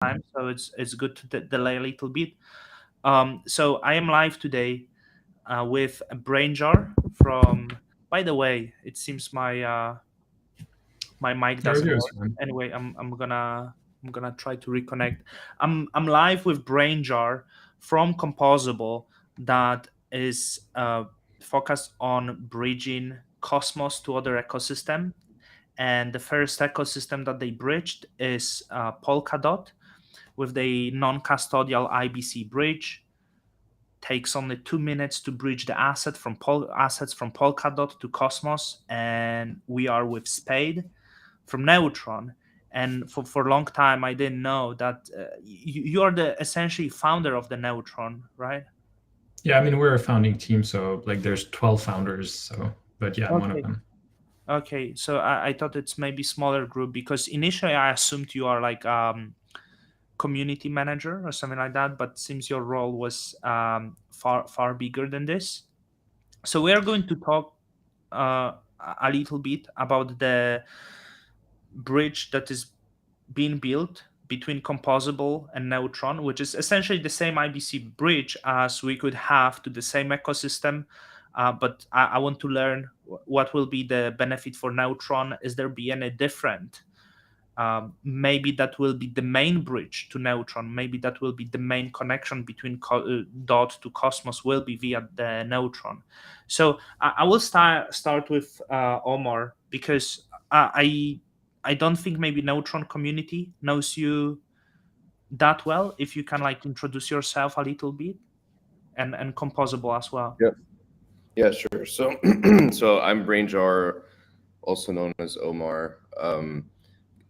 time, so it's good to delay a little bit. So I am live today with Brainjar from. By the way, it seems my mic Your doesn't audio is work. fine. Anyway, I'm gonna try to reconnect. I'm live with Brainjar from Composable that is focused on bridging Cosmos to other ecosystem. And the first ecosystem that they bridged is Polkadot with the non-custodial IBC bridge. Takes only 2 minutes to bridge the assets from Polkadot to Cosmos, and we are with Spade from Neutron. And for a long time, I didn't know that you are the essentially founder of the Neutron, right? Yeah, I mean, we're a founding team, so like there's 12 founders. So, but yeah, I'm one of Okay. them. Okay, so I thought it's maybe smaller group because initially I assumed you are like community manager or something like that, but seems your role was far bigger than this. So we are going to talk a little bit about the bridge that is being built between Composable and Neutron, which is essentially the same IBC bridge as we could have to the same ecosystem. But I want to learn what will be the benefit for Neutron. Is there be any different? Maybe that will be the main bridge to Neutron. Maybe that will be the main connection between Dot to Cosmos will be via the Neutron. So I will start with Omar because I don't think maybe Neutron community knows you that well. If you can like introduce yourself a little bit and Composable as well. Yep. Yeah, sure. So, so I'm Brainjar, also known as Omar.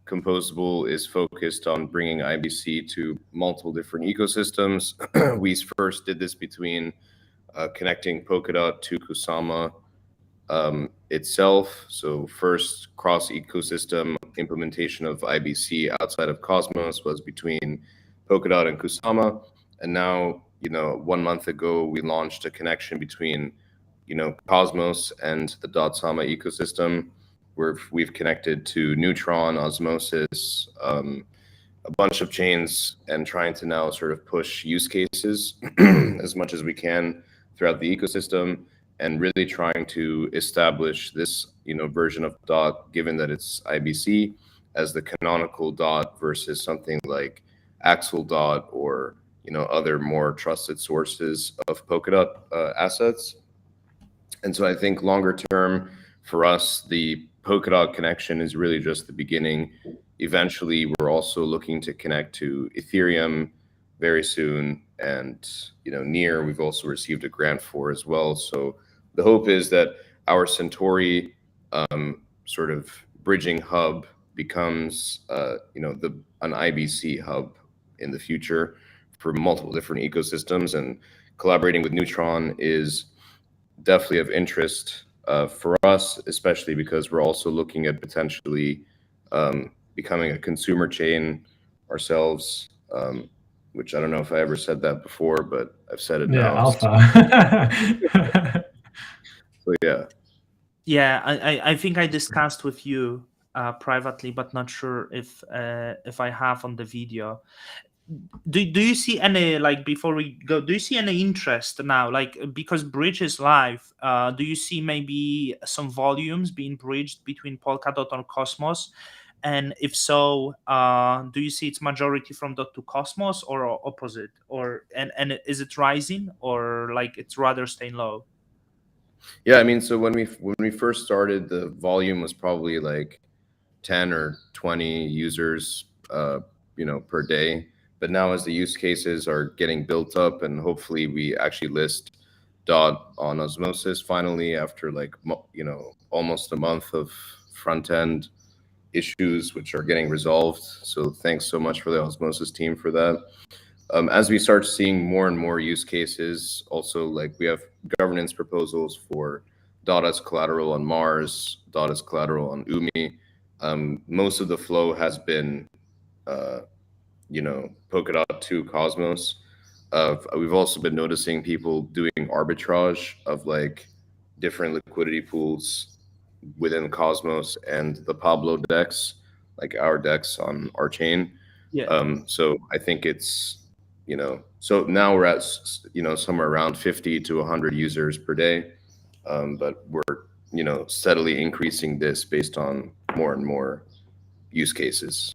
Composable is focused on bringing IBC to multiple different ecosystems. We first did this between connecting Polkadot to Kusama itself. So, first cross ecosystem implementation of IBC outside of Cosmos was between Polkadot and Kusama. And now, 1 month ago, we launched a connection between Cosmos and the Dotsama ecosystem, where we've connected to Neutron, Osmosis, a bunch of chains, and trying to now sort of push use cases as much as we can throughout the ecosystem, and really trying to establish this version of Dot, given that it's IBC, as the canonical Dot versus something like Axel Dot or other more trusted sources of Polkadot assets. And so I think longer term for us, the Polkadot connection is really just the beginning. Eventually, we're also looking to connect to Ethereum very soon, and near we've also received a grant for as well. So the hope is that our Centauri sort of bridging hub becomes an IBC hub in the future for multiple different ecosystems, and collaborating with Neutron is definitely of interest for us, especially because we're also looking at potentially becoming a consumer chain ourselves, which I don't know if I ever said that before, but I've said it Yeah, now. alpha. So yeah. Yeah, I think I discussed with you privately, but not sure if I have on the video. Do you see any, like, before we go, do you see any interest now, like, because bridge is live, do you see maybe some volumes being bridged between Polkadot and Cosmos? And if so, do you see its majority from Dot to Cosmos or opposite, or and is it rising or like it's rather staying low? Yeah, I mean, so when we first started, the volume was probably like 10 or 20 users, per day. But now, as the use cases are getting built up, and hopefully we actually list Dot on Osmosis finally after like almost a month of front end issues, which are getting resolved. So thanks so much for the Osmosis team for that. As we start seeing more and more use cases, also like we have governance proposals for Dot as collateral on Mars, Dot as collateral on Umi. Most of the flow has been, uh, Polkadot to Cosmos. We've also been noticing people doing arbitrage of like different liquidity pools within Cosmos and the Pablo DEX, like our DEX on our chain. Yeah. So I think it's, so now we're at, somewhere around 50 to 100 users per day. But we're, steadily increasing this based on more and more use cases.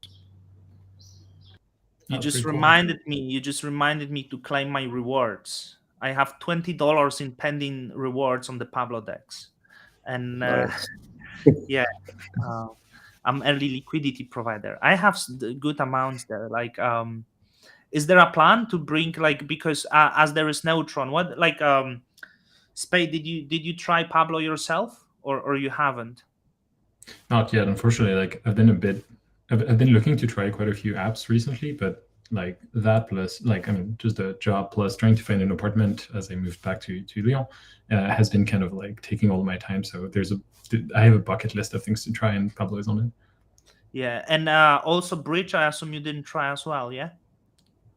You That's just pretty cool. reminded me to claim my rewards. I have $20 in pending rewards on the Pablo DEX, and Nice. yeah, uh, I'm early liquidity provider. I have good amounts there. Like, is there a plan to bring, like, because as there is Neutron, what, like, Spade, did you try Pablo yourself, or you haven't? Not yet, unfortunately. Like I've been looking to try quite a few apps recently, but like that plus like, I mean, just a job plus trying to find an apartment as I moved back to Lyon has been kind of like taking all my time. So I have a bucket list of things to try, and Pablo is on it. Yeah, and also Bridge, I assume you didn't try as well, yeah?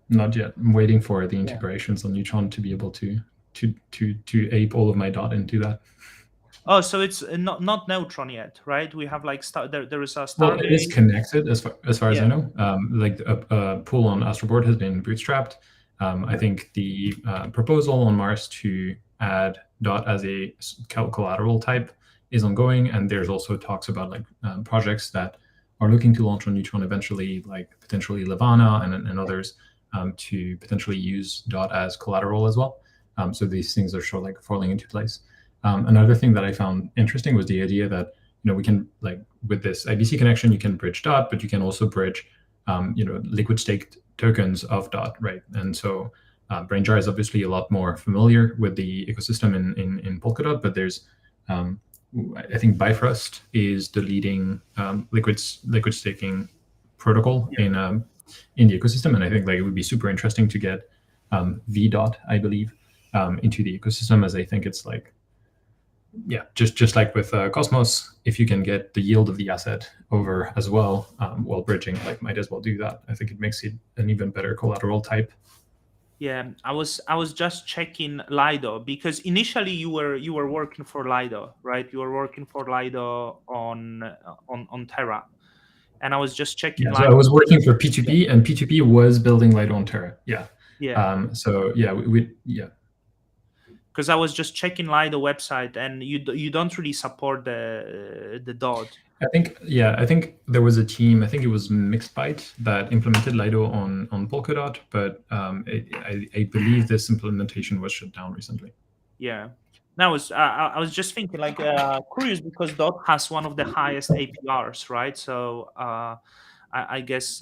Not yet. I'm waiting for the integrations on Neutron to be able to ape all of my dot into that. Oh, so it's not Neutron yet, right? We have like there is a Stargate. Well, it is connected as far as Yeah. I know. Like a pool on Astroboard has been bootstrapped. I think the proposal on Mars to add dot as a collateral type is ongoing, and there's also talks about like projects that are looking to launch on Neutron eventually, like potentially Levana and others, to potentially use dot as collateral as well. So these things are sort of like falling into place. Another thing that I found interesting was the idea that we can, like, with this IBC connection, you can bridge dot, but you can also bridge liquid staked tokens of dot, right? And so Brainjar is obviously a lot more familiar with the ecosystem in Polkadot, but there's I think Bifrost is the leading liquid staking protocol in the ecosystem, and I think like it would be super interesting to get V dot, I believe, into the ecosystem, as I think it's like, yeah, just like with Cosmos, if you can get the yield of the asset over as well while bridging, like, might as well do that. I think it makes it an even better collateral type. Yeah, I was just checking Lido, because initially you were working for Lido, right? You were working for Lido on Terra, and I was just checking. Yeah, so I was working for P2P, Yeah. and P2P was building Lido on Terra. Yeah. Yeah. So yeah, we because I was just checking Lido website, and you don't really support the DOD. I think there was a team, I think it was MixedByte, that implemented Lido on Polkadot, but I believe this implementation was shut down recently. Yeah. Now I was just thinking, like, curious, because DOT has one of the highest APRs, right? So I guess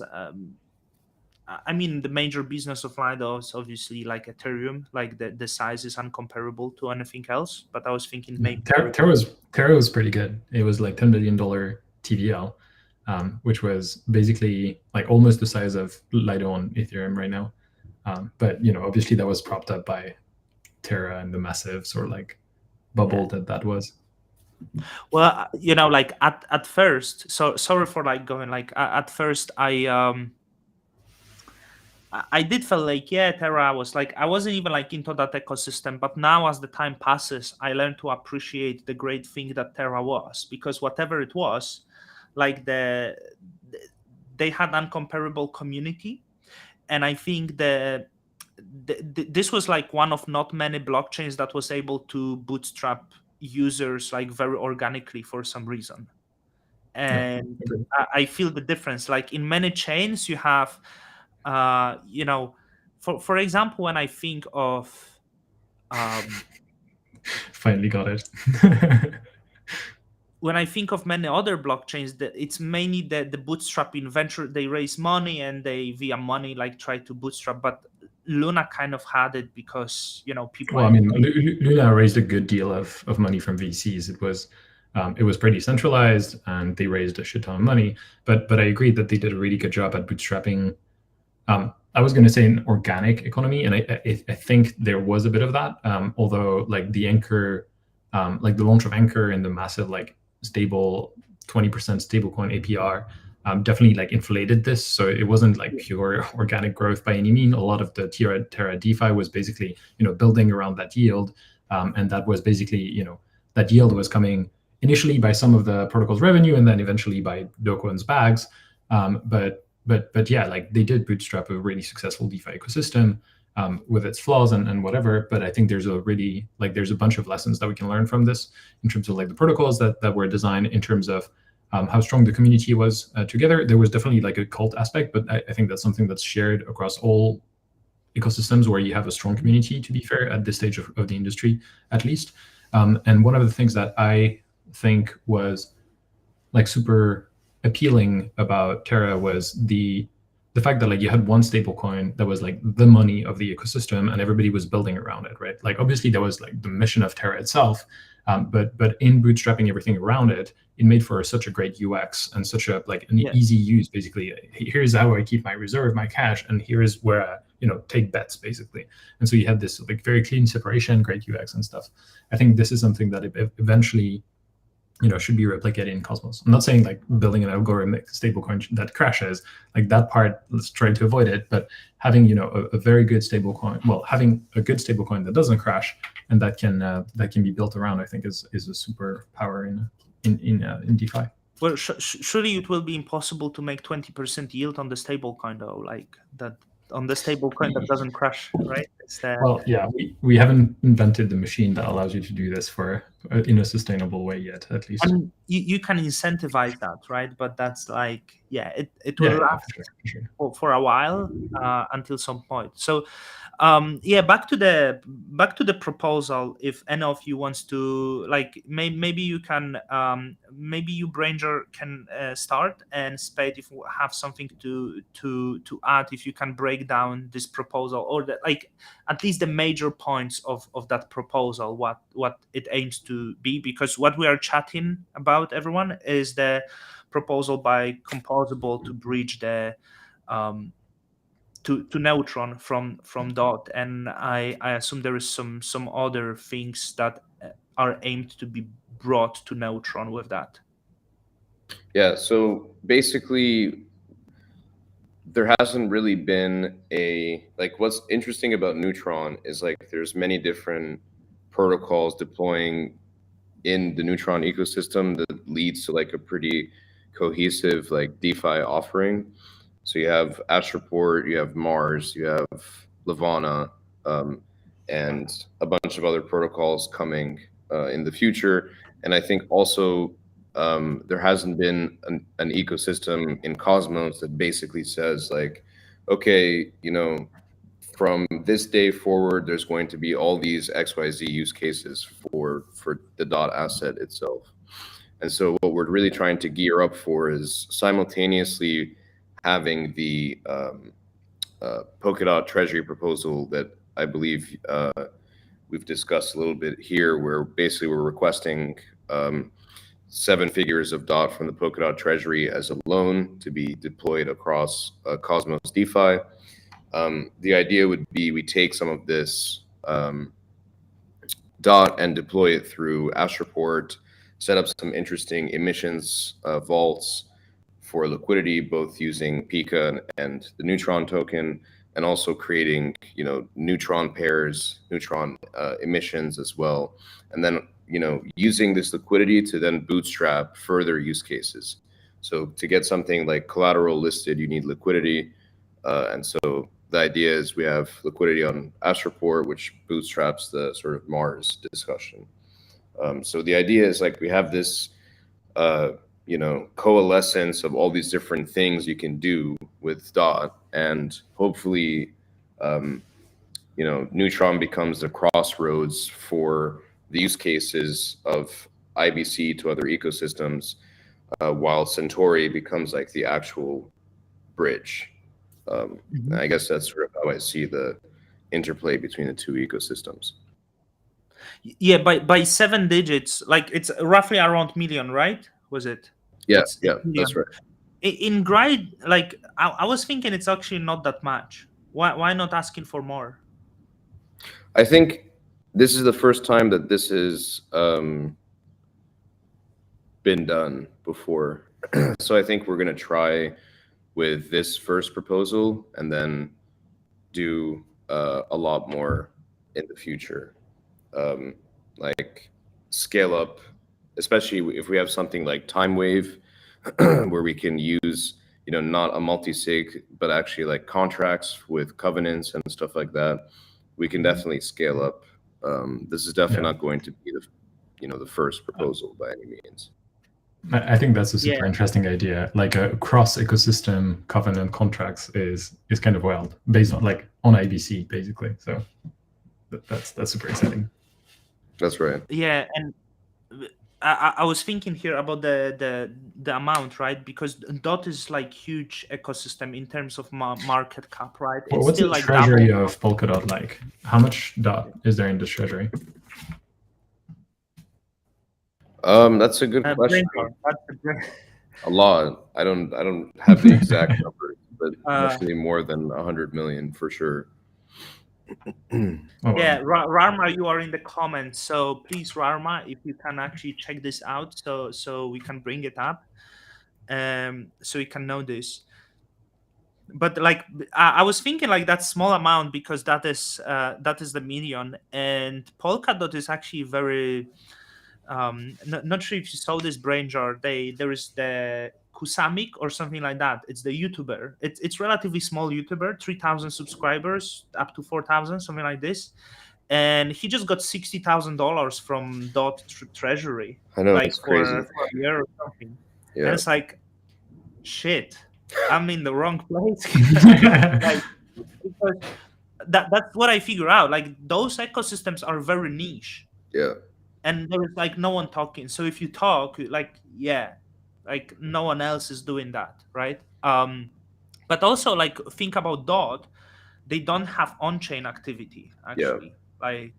I mean, the major business of Lido is obviously like Ethereum, like the size is uncomparable to anything else. But I was thinking maybe Terra was pretty good. It was like $10 million TVL, which was basically like almost the size of Lido on Ethereum right now. But obviously that was propped up by Terra and the massive sort of like bubble that was. Well, like at first, so sorry for like going, like, at first I did feel like, yeah, Terra was like, I wasn't even like into that ecosystem, but now as the time passes, I learned to appreciate the great thing that Terra was, because whatever it was, like they had uncomparable community, and I think this was like one of not many blockchains that was able to bootstrap users like very organically for some reason. And I feel the difference. Like in many chains, you have for example, when I think of finally got it. when I think of many other blockchains, that it's mainly the bootstrapping venture. They raise money and they via money like try to bootstrap, but Luna kind of had it because people. Well, I mean, Luna raised a good deal of money from VCs. It was pretty centralized, and they raised a shit ton of money. But I agree that they did a really good job at bootstrapping. I was going to say an organic economy, and I think there was a bit of that. Although like the Anchor, like the launch of Anchor and the massive like stable 20% stablecoin APR definitely like inflated this. So it wasn't like pure organic growth by any mean. A lot of the Terra DeFi was basically building around that yield, and that was basically that yield was coming initially by some of the protocol's revenue, and then eventually by Do Kwon's bags. But but yeah, like they did bootstrap a really successful DeFi ecosystem with its flaws and whatever. But I think there's a really there's a bunch of lessons that we can learn from this in terms of like the protocols that were designed, in terms of how strong the community was together. There was definitely like a cult aspect, but I think that's something that's shared across all ecosystems where you have a strong community, to be fair, at this stage of the industry, at least. And one of the things that I think was like super appealing about Terra was the fact that like you had one stable coin that was like the money of the ecosystem, and everybody was building around it, right? Like obviously that was like the mission of Terra itself, but in bootstrapping everything around it, it made for such a great UX and such a like an easy use. Basically, here's how I keep my reserve, my cash, and here is where I take bets, basically. And so you had this like very clean separation, great UX and stuff. I think this is something that eventually should be replicated in Cosmos. I'm not saying like building an algorithmic stablecoin that crashes, like that part, let's try to avoid it. But having a very good stablecoin, well, having a good stablecoin that doesn't crash and that can be built around, I think is a superpower in DeFi. Well, surely it will be impossible to make 20% yield on the stablecoin, though, like that on the stablecoin that doesn't crash, right? Well, yeah, we haven't invented the machine that allows you to do this in a sustainable way yet, at least. And you can incentivize that, right? But that's like, it will last for a while until some point. So back to the proposal. If any of you wants to, like, maybe you can, maybe you Brainjar can start, and Spaydth, if you have something to add, if you can break down this proposal, or like at least the major points of that proposal, what it aims to be, because what we are chatting about, everyone, is the proposal by Composable to bridge the to Neutron from DOT, and I assume there is some other things that are aimed to be brought to Neutron with that. Yeah, so basically there hasn't really been what's interesting about Neutron is like there's many different protocols deploying in the Neutron ecosystem that leads to like a pretty cohesive like DeFi offering. So you have Astroport, you have Mars, you have Levana, and a bunch of other protocols coming in the future. And I think also there hasn't been an ecosystem in Cosmos that basically says like, okay, from this day forward, there's going to be all these XYZ use cases for the DOT asset itself. And so what we're really trying to gear up for is simultaneously having the Polkadot Treasury proposal that I believe we've discussed a little bit here, where basically we're requesting 7 figures of DOT from the Polkadot Treasury as a loan to be deployed across Cosmos DeFi. The idea would be we take some of this DOT and deploy it through Astroport, set up some interesting emissions vaults for liquidity, both using Pika and the Neutron token, and also creating, Neutron pairs, Neutron emissions as well. And then, using this liquidity to then bootstrap further use cases. So to get something like collateral listed, you need liquidity. And so the idea is we have liquidity on Astroport, which bootstraps the sort of Mars discussion. So the idea is like we have this, coalescence of all these different things you can do with DOT, and hopefully, Neutron becomes the crossroads for the use cases of IBC to other ecosystems, while Centauri becomes like the actual bridge. I guess that's sort of how I see the interplay between the two ecosystems. Yeah, by 7 digits, like it's roughly around million, right? Was it? Yeah, that's right. In Gride, like I was thinking it's actually not that much. Why not asking for more? I think this is the first time that this has been done before. So I think we're going to try with this first proposal and then do a lot more in the future. Like scale up, especially if we have something like Time Wave, where we can use not a multi-sig, but actually like contracts with covenants and stuff like that, we can definitely scale up. This is definitely not going to be the first proposal by any means. I think that's a super interesting idea. Like a cross ecosystem covenant contracts is kind of wild, based on IBC basically. So that's super exciting. That's right. Yeah, and I was thinking here about the amount, right? Because DOT is like huge ecosystem in terms of market cap, right? Well, It's what's still the like treasury double. of Polkadot like? How much DOT is there in the treasury? That's a good question. A lot. I don't have the exact numbers, but definitely more than 100 million for sure. Yeah, Rarma, you are in the comments, so please, Rarma, if you can actually check this out, so we can bring it up, so we can know this. But like, I was thinking like that small amount because that is the median, and Polkadot is actually very. Not sure if you saw this Brainjar. There is the Kusamic or something like that. It's the YouTuber. It's relatively small YouTuber, 3,000 subscribers, up to 4,000, something like this. And he just got $60,000 from DOT Treasury. I know, like it's crazy. for a year or something. Yeah. And it's like, shit, I'm in the wrong place. Like, because that's what I figure out. Like, those ecosystems are very niche. Yeah. And there is like no one talking. So if you talk, like, like no one else is doing that, right? But also like think about DOT, they don't have on-chain activity actually. Like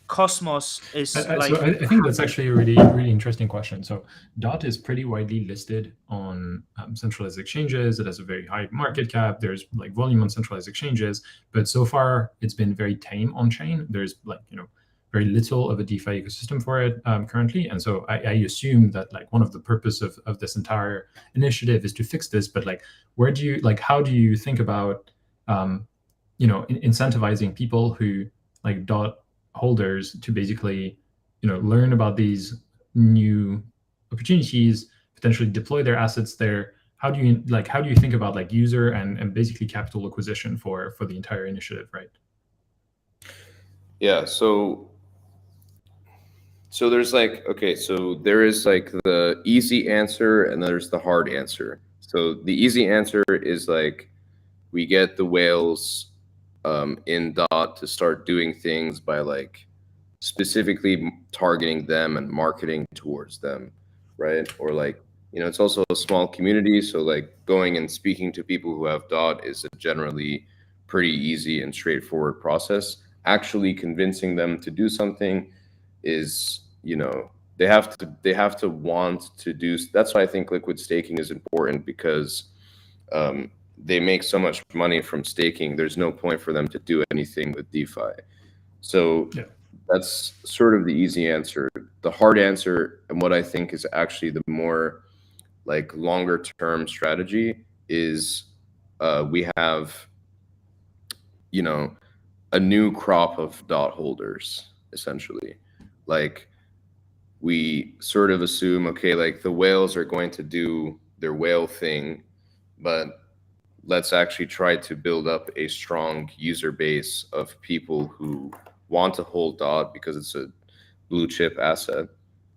Cosmos is like. So I think that's actually a really interesting question. So DOT is pretty widely listed on centralized exchanges. It has a very high market cap. There's like volume on centralized exchanges, but so far it's been very tame on chain. There's very little of a DeFi ecosystem for it currently. And so I assume that like one of the purpose of this entire initiative is to fix this. But like, how do you think about, incentivizing people who like DOT holders to basically, learn about these new opportunities, potentially deploy their assets there? How do you think about like user and basically capital acquisition for the entire initiative, right? Yeah. So there's like, okay, so there is like the easy answer and there's the hard answer. So the easy answer is like, we get the whales in DOT to start doing things by like specifically targeting them and marketing towards them, right? Or like, it's also a small community. So like going and speaking to people who have DOT is a generally pretty easy and straightforward process. Actually convincing them to do something is, they have to want to do. That's why I think liquid staking is important, because they make so much money from staking. There's no point for them to do anything with DeFi. So that's sort of the easy answer. The hard answer, and what I think is actually the more like longer term strategy, is we have a new crop of DOT holders, essentially. Like, we sort of assume, okay, like the whales are going to do their whale thing, but let's actually try to build up a strong user base of people who want to hold DOT because it's a blue chip asset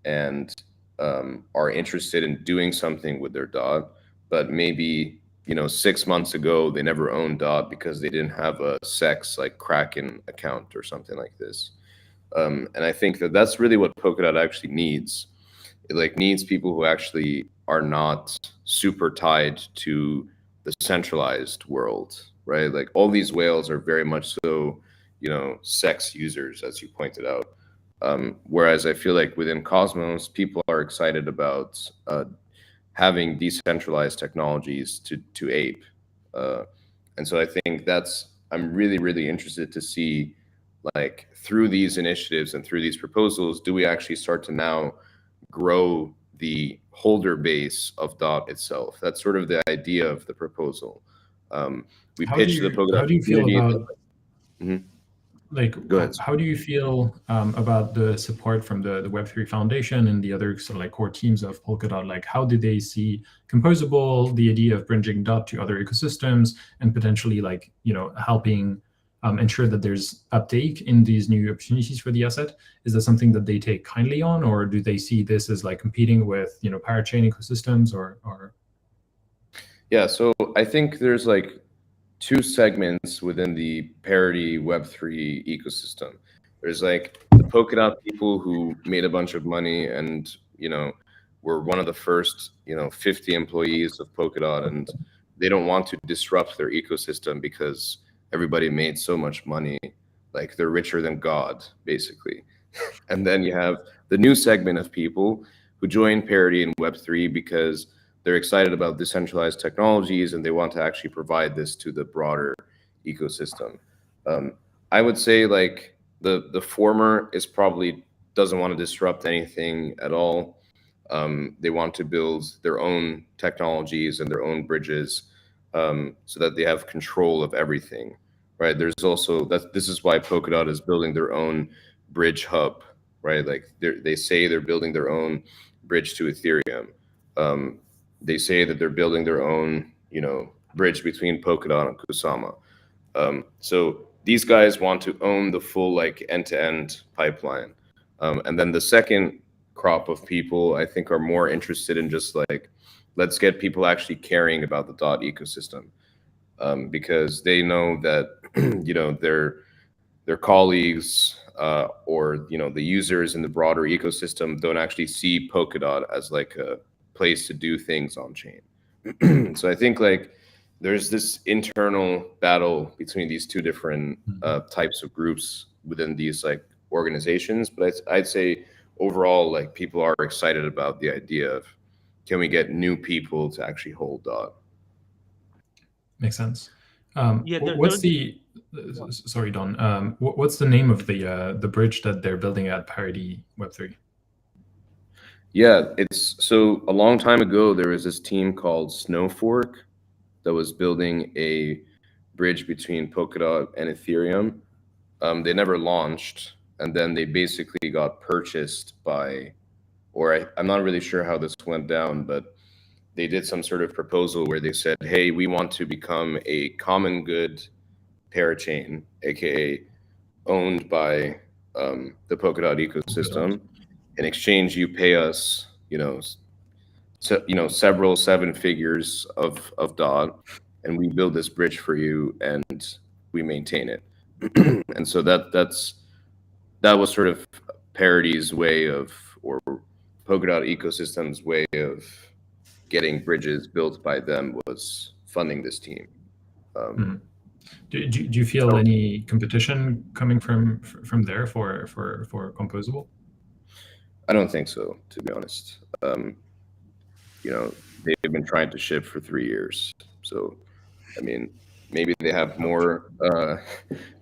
and are interested in doing something with their DOT, but maybe 6 months ago they never owned DOT because they didn't have a SEX like Kraken account or something like this. And I think that that's really what Polkadot actually needs. It like needs people who actually are not super tied to the centralized world, right? Like all these whales are very much so, SEX users, as you pointed out. Whereas I feel like within Cosmos, people are excited about having decentralized technologies to ape. And so I think I'm really, really interested to see, like, through these initiatives and through these proposals, do we actually start to now grow the holder base of DOT itself? That's sort of the idea of the proposal. We pitched the Polkadot How do you feel community. about? like, Go ahead. how do you feel about the support from the Web3 Foundation and the other sort of like core teams of Polkadot? Like, how do they see composable, the idea of bridging dot to other ecosystems, and potentially like, you know, helping ensure that there's uptake in these new opportunities for the asset? Is that something that they take kindly on, or do they see this as like competing with, you know, parachain ecosystems or? Yeah, so I think there's like two segments within the parity Web3 ecosystem. There's like the Polkadot people who made a bunch of money and, you know, were one of the first, you know, 50 employees of Polkadot, and they don't want to disrupt their ecosystem because everybody made so much money. Like they're richer than God, basically. And then you have the new segment of people who join parity in Web3 because they're excited about decentralized technologies and they want to actually provide this to the broader ecosystem. I would say like the former is probably doesn't want to disrupt anything at all. They want to build their own technologies and their own bridges, so that they have control of everything, right? There's also this is why Polkadot is building their own bridge hub, right? Like they say they're building their own bridge to Ethereum. They say that they're building their own, you know, bridge between Polkadot and Kusama. So these guys want to own the full like end-to-end pipeline. And then the second crop of people, I think, are more interested in just like, let's get people actually caring about the dot ecosystem, because they know that you know their colleagues, or you know the users in the broader ecosystem don't actually see Polkadot as like a place to do things on chain. So I think like there's this internal battle between these two different types of groups within these like organizations, but I'd say overall like people are excited about the idea of, can we get new people to actually hold dot? Makes sense. Yeah, What's the sorry, Don? What's the name of the bridge that they're building at Parity Web3? Yeah, it's so a long time ago there was this team called Snowfork that was building a bridge between Polkadot and Ethereum. They never launched, and then they basically got purchased by, or I'm not really sure how this went down, but they did some sort of proposal where they said, hey, we want to become a common good parachain, aka owned by the Polkadot ecosystem. In exchange, you pay us, you know, several seven figures of dot, and we build this bridge for you, and we maintain it. And so that was sort of Parity's way of, or Polkadot ecosystem's way of getting bridges built by them, was funding this team. Do you feel any competition coming from there for composable? I don't think so, to be honest. You know, they've been trying to ship for 3 years, so I mean, maybe they have more,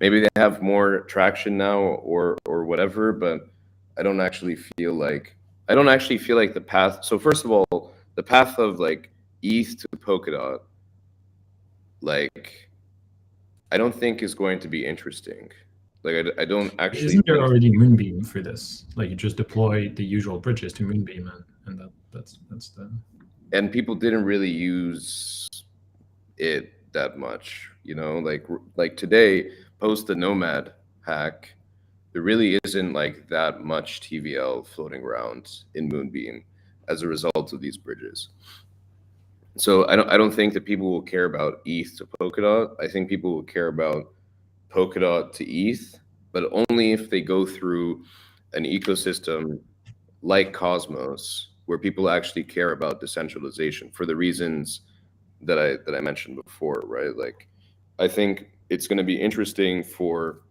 maybe they have more traction now, or whatever. But I don't actually feel like the path. So first of all, the path of like ETH to Polkadot, like, I don't think is going to be interesting. Like I don't actually. Isn't there already Moonbeam for this? Like you just deploy the usual bridges to Moonbeam, and that's the. And people didn't really use it that much, you know. Like today, post the Nomad hack, there really isn't like that much TVL floating around in Moonbeam as a result of these bridges. So I don't think that people will care about ETH to Polkadot. I think people will care about Polkadot to ETH, but only if they go through an ecosystem like Cosmos, where people actually care about decentralization for the reasons that I mentioned before, right? Like, I think it's going to be interesting for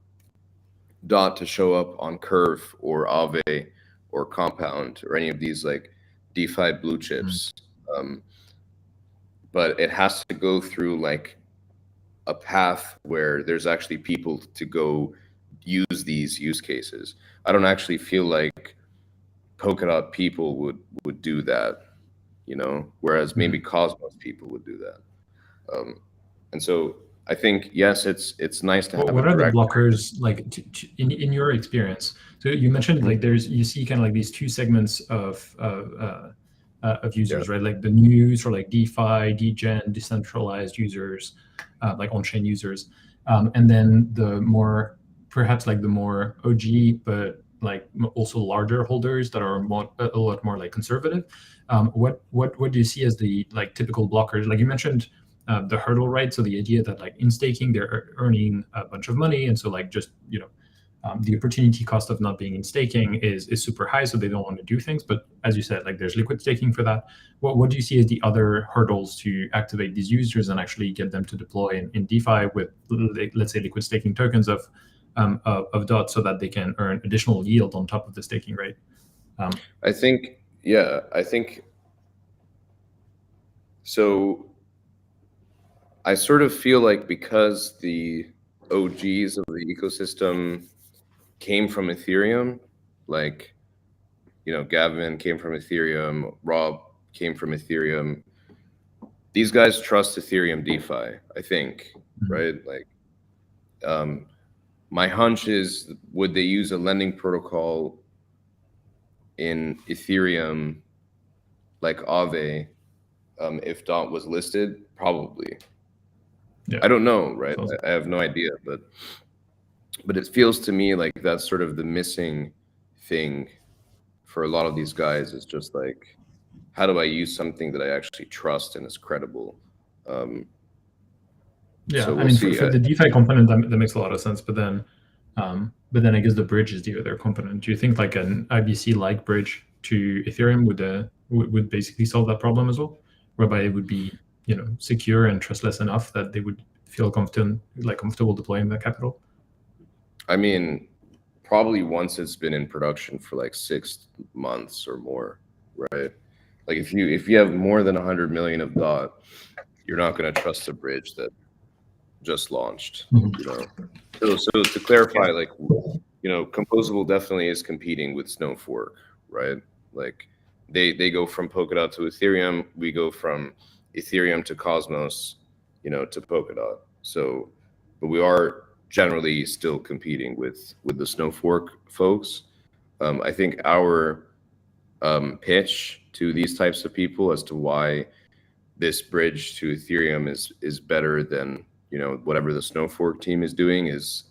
dot to show up on Curve or Aave or Compound or any of these like DeFi blue chips. But it has to go through like a path where there's actually people to go use these use cases. I don't actually feel like Polkadot people would do that, you know, whereas maybe Cosmos people would do that. And so I think yes, it's nice to have What a are the direct. blockers like in your experience? So you mentioned like you see kind of like these two segments of users, Yeah. right? Like the new sort of like DeFi, degen, decentralized users, like on-chain users, and then the more perhaps like the more OG but like also larger holders that are a lot more like conservative. What do you see as the like typical blockers? Like you mentioned the hurdle rate. So the idea that like in staking they're earning a bunch of money, and so like just the opportunity cost of not being in staking is super high, so they don't want to do things. But as you said, like there's liquid staking for that. What do you see as the other hurdles to activate these users and actually get them to deploy in DeFi with, let's say, liquid staking tokens of DOT, so that they can earn additional yield on top of the staking rate? I think so. I sort of feel like because the OGs of the ecosystem came from Ethereum, like, Gavin came from Ethereum, Rob came from Ethereum. These guys trust Ethereum DeFi, I think, right? Like, my hunch is, would they use a lending protocol in Ethereum like Aave if DOT was listed? Probably. Yeah. I don't know, right? I have no idea, but it feels to me like that's sort of the missing thing for a lot of these guys, is just like, how do I use something that I actually trust and is credible? Yeah, So I we'll mean, see. for the DeFi component, that makes a lot of sense. But then I guess the bridge is the other component. Do you think like an IBC-like bridge to Ethereum would basically solve that problem as well, whereby it would be secure and trustless enough that they would feel comfortable deploying that capital? I mean, probably once it's been in production for like 6 months or more, right? Like if you have more than 100 million of DOT, you're not going to trust a bridge that just launched. So to clarify, like, Composable definitely is competing with Snowfork, right? Like they go from Polkadot to Ethereum, we go from Ethereum to Cosmos, to Polkadot. So, but we are generally still competing with the Snowfork folks. I think our pitch to these types of people as to why this bridge to Ethereum is better than whatever the Snowfork team is doing is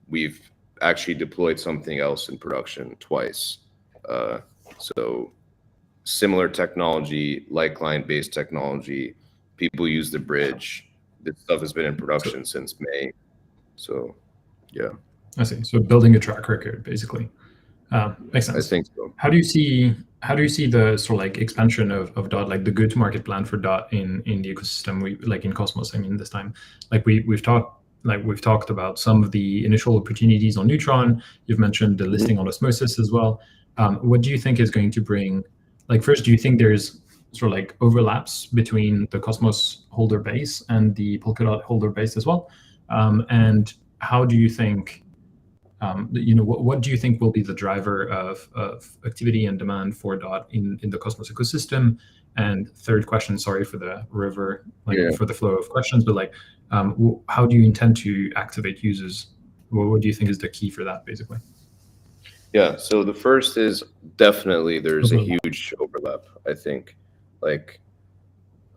we've actually deployed something else in production twice. So similar technology, like client-based technology, people use the bridge. This stuff has been in production since May. So yeah, I see. So building a track record, basically. Makes sense. I think so. How do you see the sort of like expansion of DOT, like the go-to-market plan for DOT in the ecosystem, like in Cosmos? I mean, this time, like we've talked about some of the initial opportunities on Neutron. You've mentioned the listing on Osmosis as well. What do you think is going to bring? Like, first, do you think there's sort of like overlaps between the Cosmos holder base and the Polkadot holder base as well? And how do you think? What do you think will be the driver of activity and demand for DOT in the Cosmos ecosystem? And third question, sorry for the river, for the flow of questions, but like, how do you intend to activate users? What do you think is the key for that, basically? Yeah, so the first is definitely there's a huge overlap, I think. Like,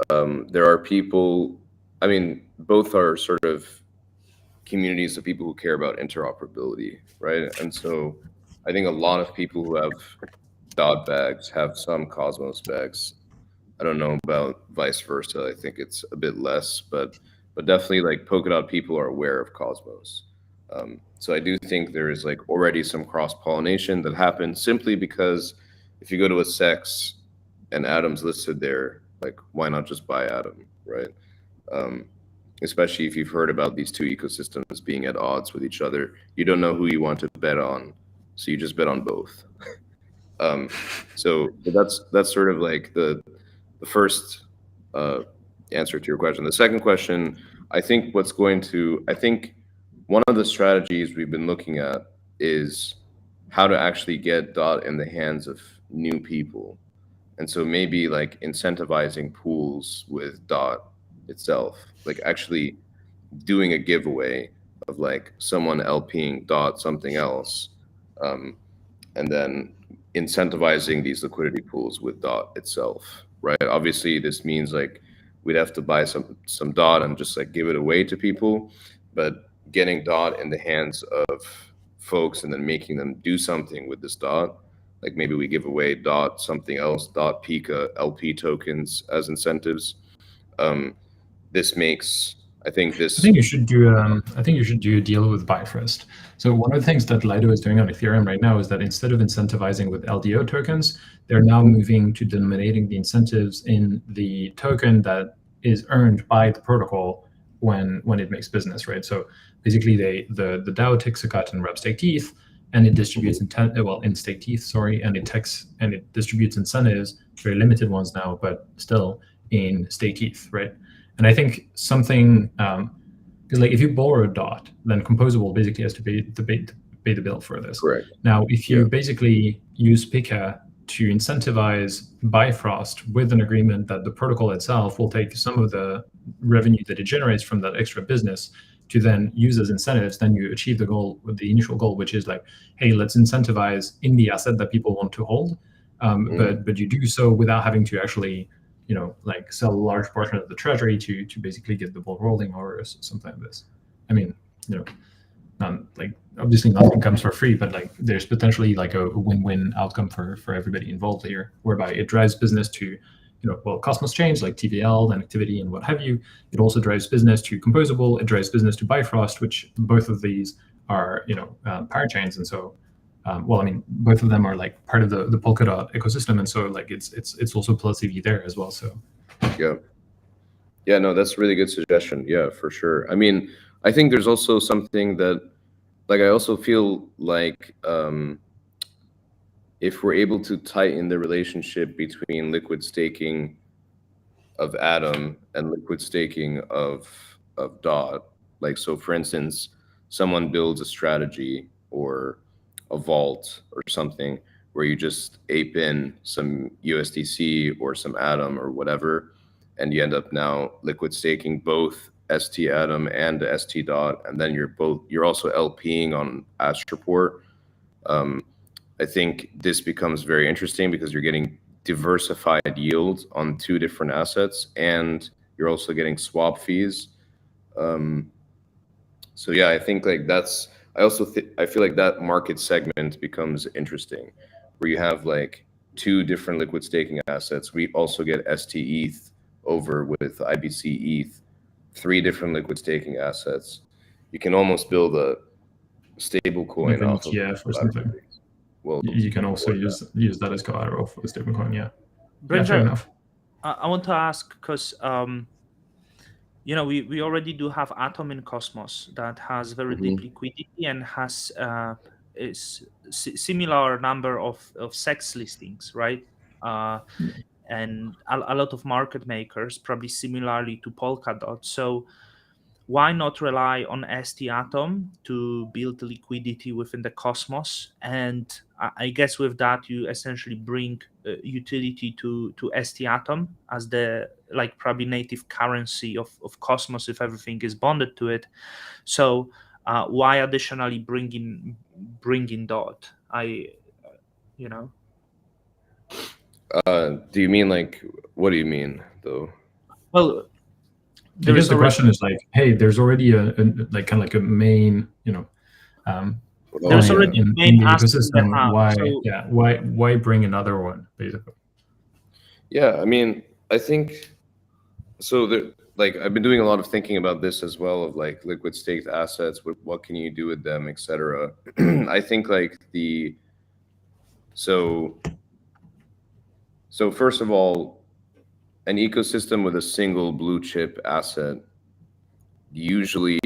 there are people, I mean, both are sort of communities of people who care about interoperability, right? And so I think a lot of people who have DOT bags have some Cosmos bags. I don't know about vice versa. I think it's a bit less, but definitely like Polkadot people are aware of Cosmos. So I do think there is like already some cross-pollination that happens simply because if you go to a SEX and Atom's listed there, like why not just buy Atom, right? Especially if you've heard about these two ecosystems being at odds with each other. You don't know who you want to bet on, so you just bet on both. So that's sort of like the first answer to your question. The second question, I think one of the strategies we've been looking at is how to actually get DOT in the hands of new people. And so maybe like incentivizing pools with DOT itself, like actually doing a giveaway of like someone LPing dot something else, and then incentivizing these liquidity pools with dot itself, right? Obviously, this means like we'd have to buy some dot and just like give it away to people, but getting dot in the hands of folks and then making them do something with this dot, like maybe we give away dot something else, dot Pika LP tokens as incentives. This makes, I think I think you should do. I think you should do a deal with Bifrost. So one of the things that Lido is doing on Ethereum right now is that instead of incentivizing with LDO tokens, they're now moving to denominating the incentives in the token that is earned by the protocol when it makes business, right? So basically, the DAO takes a cut in rep staked ETH, and it distributes in staked ETH, sorry, and it distributes incentives, very limited ones now, but still in staked ETH, right? And I think something, because like if you borrow a dot, then Composable basically has to pay the bill for this. Correct. Now, if you basically use Pika to incentivize Bifrost with an agreement that the protocol itself will take some of the revenue that it generates from that extra business to then use as incentives, then you achieve the goal, the initial goal, which is like, hey, let's incentivize in the asset that people want to hold, but you do so without having to actually, like sell a large portion of the treasury to basically get the ball rolling or something like this. I mean, obviously nothing comes for free, but like there's potentially like a win-win outcome for everybody involved here, whereby it drives business to, Cosmos Chains like TVL and Activity and what have you. It also drives business to Composable. It drives business to Bifrost, which both of these are, parachains, and so. Both of them are like part of the Polkadot ecosystem, and so like it's also plus EV there as well. So yeah, no, that's a really good suggestion. Yeah, for sure. I mean, I think there's also something that, like, I also feel like if we're able to tighten the relationship between liquid staking of Atom and liquid staking of DOT, like, so for instance, someone builds a strategy or a vault or something where you just ape in some USDC or some Atom or whatever, and you end up now liquid staking both ST Atom and ST Dot, and then you're also LPing on Astroport. I think this becomes very interesting because you're getting diversified yield on two different assets, and you're also getting swap fees. So yeah, I think like that's. I feel like that market segment becomes interesting, where you have like two different liquid staking assets. We also get ST-ETH over with IBC ETH, three different liquid staking assets. You can almost build a stable coin an off ETF of or something. Well, you can also use that as collateral for the stablecoin. Yeah. Brainjar, fair enough. I want to ask because we already do have Atom in Cosmos that has very deep liquidity and has similar number of sex listings, right? And a lot of market makers, probably similarly to Polkadot. So why not rely on ST Atom to build liquidity within the Cosmos? And I guess with that, you essentially bring utility to ST Atom as the like probably native currency of Cosmos if everything is bonded to it. So why additionally bring DOT? Do you mean like, what do you mean though? Well, I guess the question is like, hey, there's already a like kind of like a main, there's already in main the ecosystem. Why? Why bring another one, basically? Yeah, I mean, I think so. Like, I've been doing a lot of thinking about this as well, of like liquid staked assets. What can you do with them, etc. I think like so first of all, an ecosystem with a single blue chip asset, usually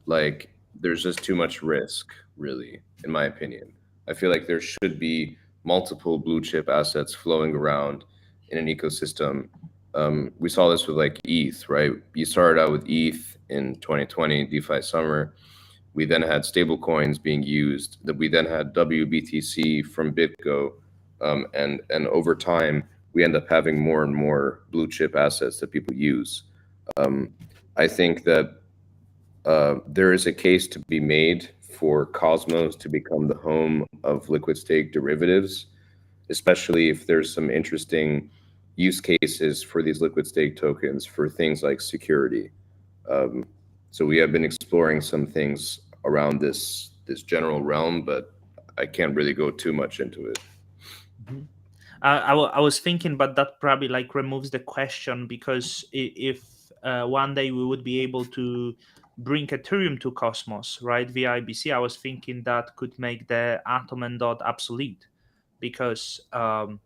like there's just too much risk, really, in my opinion. I feel like there should be multiple blue chip assets flowing around in an ecosystem. We saw this with like ETH, right? You started out with ETH in 2020, DeFi summer. We then had stable coins being used. That we then had WBTC from BitGo, and over time we end up having more and more blue chip assets that people use. I think that there is a case to be made for Cosmos to become the home of liquid stake derivatives, especially if there's some interesting use cases for these liquid stake tokens for things like security. So we have been exploring some things around this general realm, but I can't really go too much into it. Mhm. I was thinking, but that probably like removes the question, because if one day we would be able to bring Ethereum to Cosmos, right, via IBC, I was thinking that could make the Atom and Dot obsolete, because Ethereum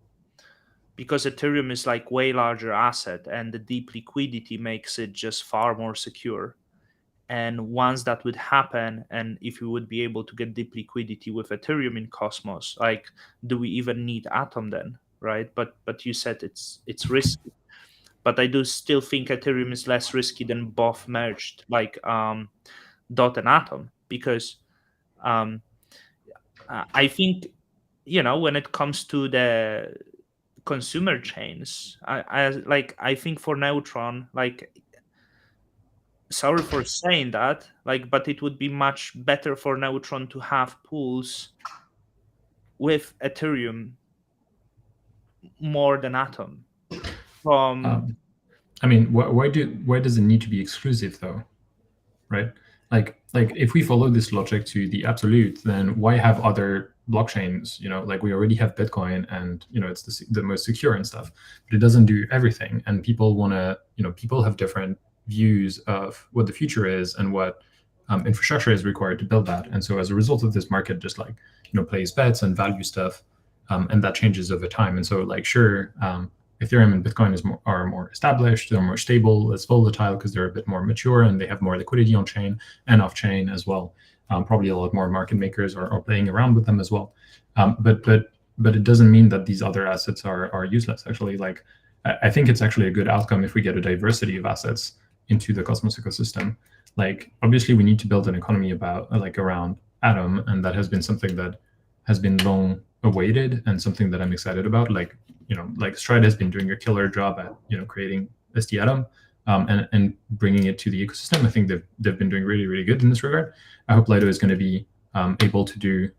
is like way larger asset, and the deep liquidity makes it just far more secure. And once that would happen, and if we would be able to get deep liquidity with Ethereum in Cosmos, like, do we even need Atom then, right? But you said it's risky. But I do still think Ethereum is less risky than both merged, like Dot and Atom, because I think, when it comes to the consumer chains, I think for Neutron, like, sorry for saying that, like, but it would be much better for Neutron to have pools with Ethereum more than Atom. I mean, why does it need to be exclusive though, right? Like if we follow this logic to the absolute, then why have other blockchains? Like we already have Bitcoin, and it's the most secure and stuff, but it doesn't do everything. And people want to, people have different views of what the future is and what infrastructure is required to build that. And so as a result of this market, just like plays bets and value stuff, and that changes over time. And so like sure. Ethereum and Bitcoin are more established, they're more stable, less volatile because they're a bit more mature and they have more liquidity on chain and off chain as well. Probably a lot more market makers are playing around with them as well. But it doesn't mean that these other assets are useless. Actually, like I think it's actually a good outcome if we get a diversity of assets into the Cosmos ecosystem. Like obviously we need to build an economy around Atom, and that has been something that has been long awaited and something that I'm excited about. Like Stride has been doing a killer job at creating ST Atom and bringing it to the ecosystem. I think they've been doing really, really good in this regard. I hope Lido is going to be able to do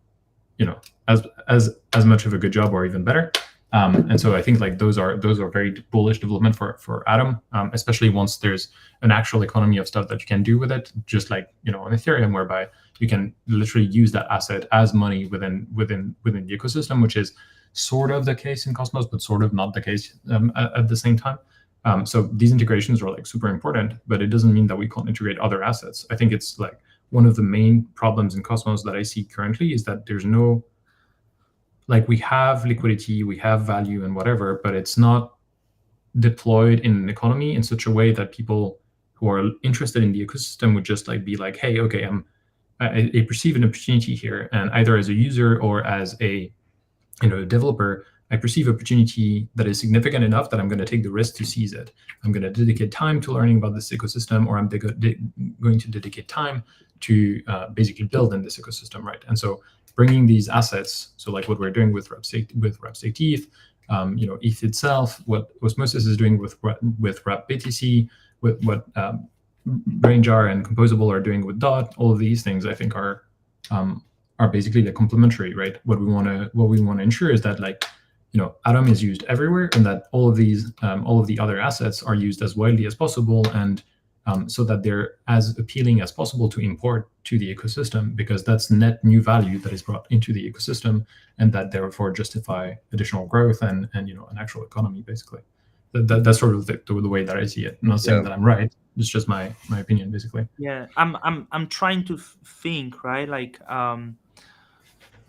as much of a good job or even better. And so I think like those are very bullish development for Atom, especially once there's an actual economy of stuff that you can do with it, just like on Ethereum, whereby you can literally use that asset as money within the ecosystem, which is sort of the case in Cosmos, but sort of not the case at the same time. So these integrations are like super important, but it doesn't mean that we can't integrate other assets. I think it's like one of the main problems in Cosmos that I see currently is that there's no, like we have liquidity, we have value and whatever, but it's not deployed in an economy in such a way that people who are interested in the ecosystem would just like be like, hey, okay, I perceive an opportunity here, and either as a user or as a developer, I perceive opportunity that is significant enough that I'm going to take the risk to seize it. I'm going to dedicate time to learning about this ecosystem, or I'm going to dedicate time to basically build in this ecosystem, right? And so bringing these assets, so like what we're doing with Spaydth, ETH itself, what Osmosis is doing with BTC, with what Brainjar and Composable are doing with Dot, all of these things I think are basically the complementary, right? What we want to ensure is that like Atom is used everywhere, and that all of the other assets are used as widely as possible, and so that they're as appealing as possible to import to the ecosystem, because that's net new value that is brought into the ecosystem, and that therefore justify additional growth and an actual economy, basically. That's sort of the way that I see it. I'm not saying that I'm right. It's just my opinion, basically. Yeah, I'm trying to think, right? Like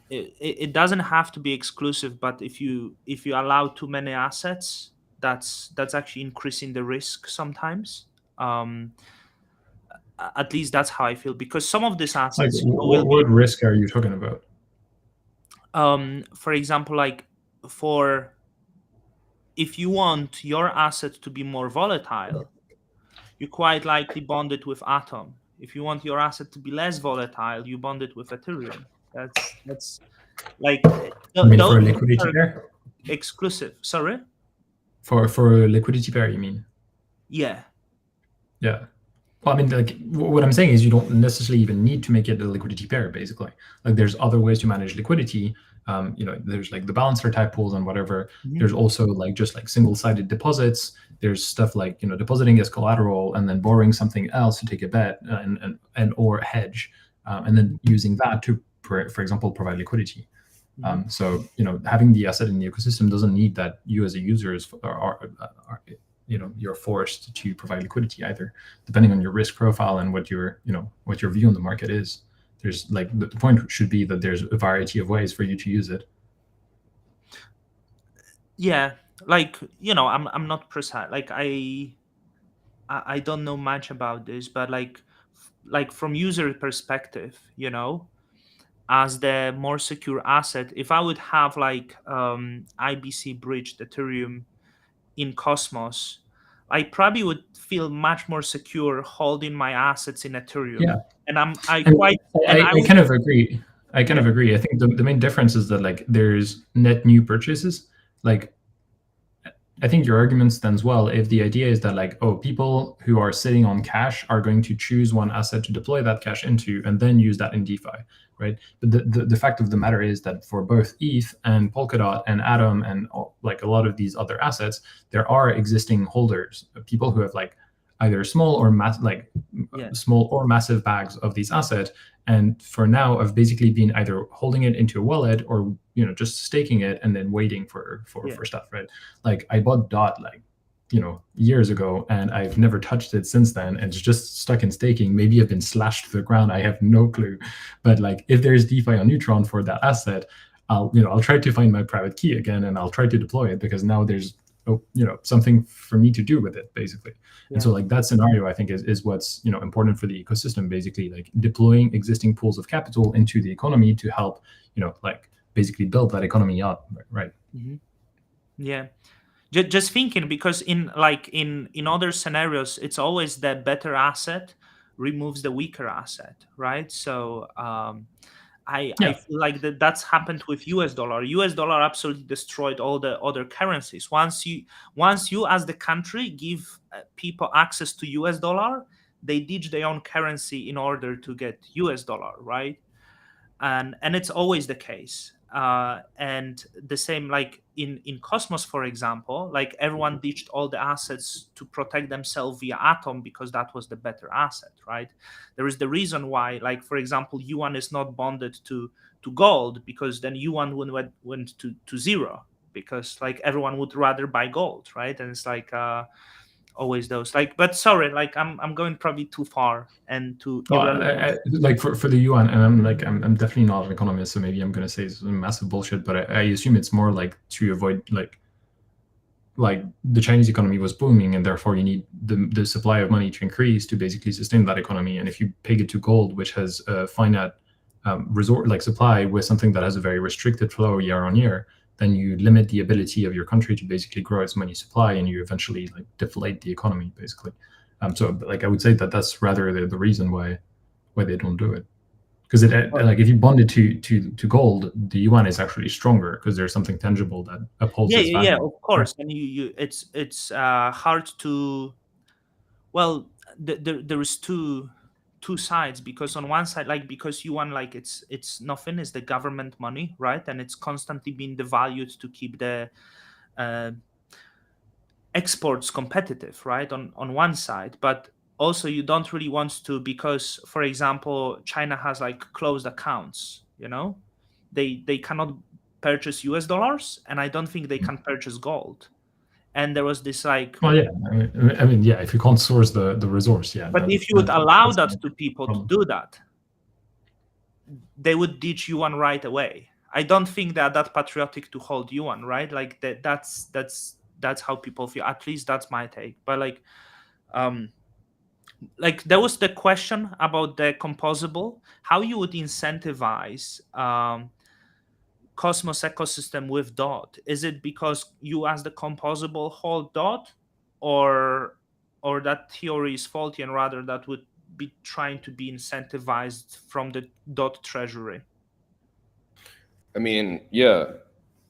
it doesn't have to be exclusive, but if you allow too many assets, that's actually increasing the risk sometimes. At least that's how I feel, because some of these assets, like, what risk are you talking about? For example, like if you want your asset to be more volatile, you quite likely bond it with Atom. If you want your asset to be less volatile, you bond it with Ethereum. That's like for a liquidity pair? Exclusive. Sorry? For a liquidity pair, you mean? Yeah. Yeah. Well, I mean, like what I'm saying is you don't necessarily even need to make it a liquidity pair. Basically, like there's other ways to manage liquidity. There's like the balancer type pools and whatever. There's also like just like single-sided deposits. There's stuff like depositing as collateral and then borrowing something else to take a bet and or hedge, and then using that to, for example, provide liquidity. So having the asset in the ecosystem doesn't need that you as a user are you're forced to provide liquidity either, depending on your risk profile and what your view on the market is. There's like the point should be that there's a variety of ways for you to use it. Yeah, like I'm not precise. Like I don't know much about this, but like from user perspective, as the more secure asset, if I would have like IBC bridged Ethereum in Cosmos, I probably would feel much more secure holding my assets in Ethereum. Yeah, And I would, kind of agree. I kind yeah, of agree. I think the main difference is that like there's net new purchases. Like I think your argument stands well if the idea is that like, oh, people who are sitting on cash are going to choose one asset to deploy that cash into and then use that in DeFi, right? But the fact of the matter is that for both ETH and Polkadot and Atom and like a lot of these other assets, there are existing holders, people who have like either small or small or massive bags of these assets, and for now I've basically been either holding it into a wallet or just staking it and then waiting for stuff, right? Like I bought DOT like years ago, and I've never touched it since then, and it's just stuck in staking. Maybe I've been slashed to the ground, I have no clue. But like if there's DeFi on Neutron for that asset, I'll try to find my private key again and I'll try to deploy it, because now there's something for me to do with it, basically. And so like that scenario I think is what's important for the ecosystem, basically, like deploying existing pools of capital into the economy to help like basically build that economy up, right? Yeah, just thinking, because in other scenarios it's always the better asset removes the weaker asset, right? So I feel like that's happened with US dollar. US dollar absolutely destroyed all the other currencies. Once you as the country give people access to US dollar, they ditch their own currency in order to get US dollar, right? And it's always the case. And the same like in Cosmos, for example, like everyone ditched all the assets to protect themselves via Atom because that was the better asset, right? There is the reason why, like for example, yuan is not bonded to gold, because then yuan went to zero, because like everyone would rather buy gold, right? And it's like always those, like, but sorry, like I'm going probably too far and too irrelevant. Like for the yuan, and I'm definitely not an economist, so maybe I'm going to say some massive bullshit, but I assume it's more like to avoid like the Chinese economy was booming, and therefore you need the supply of money to increase to basically sustain that economy. And if you peg it to gold, which has a finite resort like supply, with something that has a very restricted flow year on year, then you limit the ability of your country to basically grow its money supply, and you eventually like deflate the economy, basically. So like I would say that that's rather the reason why they don't do it. Because like if you bond it to gold, the yuan is actually stronger because there's something tangible that upholds its value. Yeah, of course. And it's hard to, well, there is two sides, because on one side, like, because yuan, like it's nothing, is the government money, right? And it's constantly being devalued to keep the exports competitive, right, on one side. But also you don't really want to, because for example China has like closed accounts, they cannot purchase US dollars, and I don't think they can purchase gold. And there was this like, well, yeah, I mean yeah, if you can't source the resource, yeah. But if you would allow that to people to do that, they would ditch yuan right away. I don't think they're that patriotic to hold yuan, right? Like that's how people feel. At least that's my take. But like there was the question about the composable, how you would incentivize Cosmos ecosystem with DOT. Is it because you as the composable hold DOT, or that theory is faulty, and rather that would be trying to be incentivized from the DOT treasury? I mean, yeah.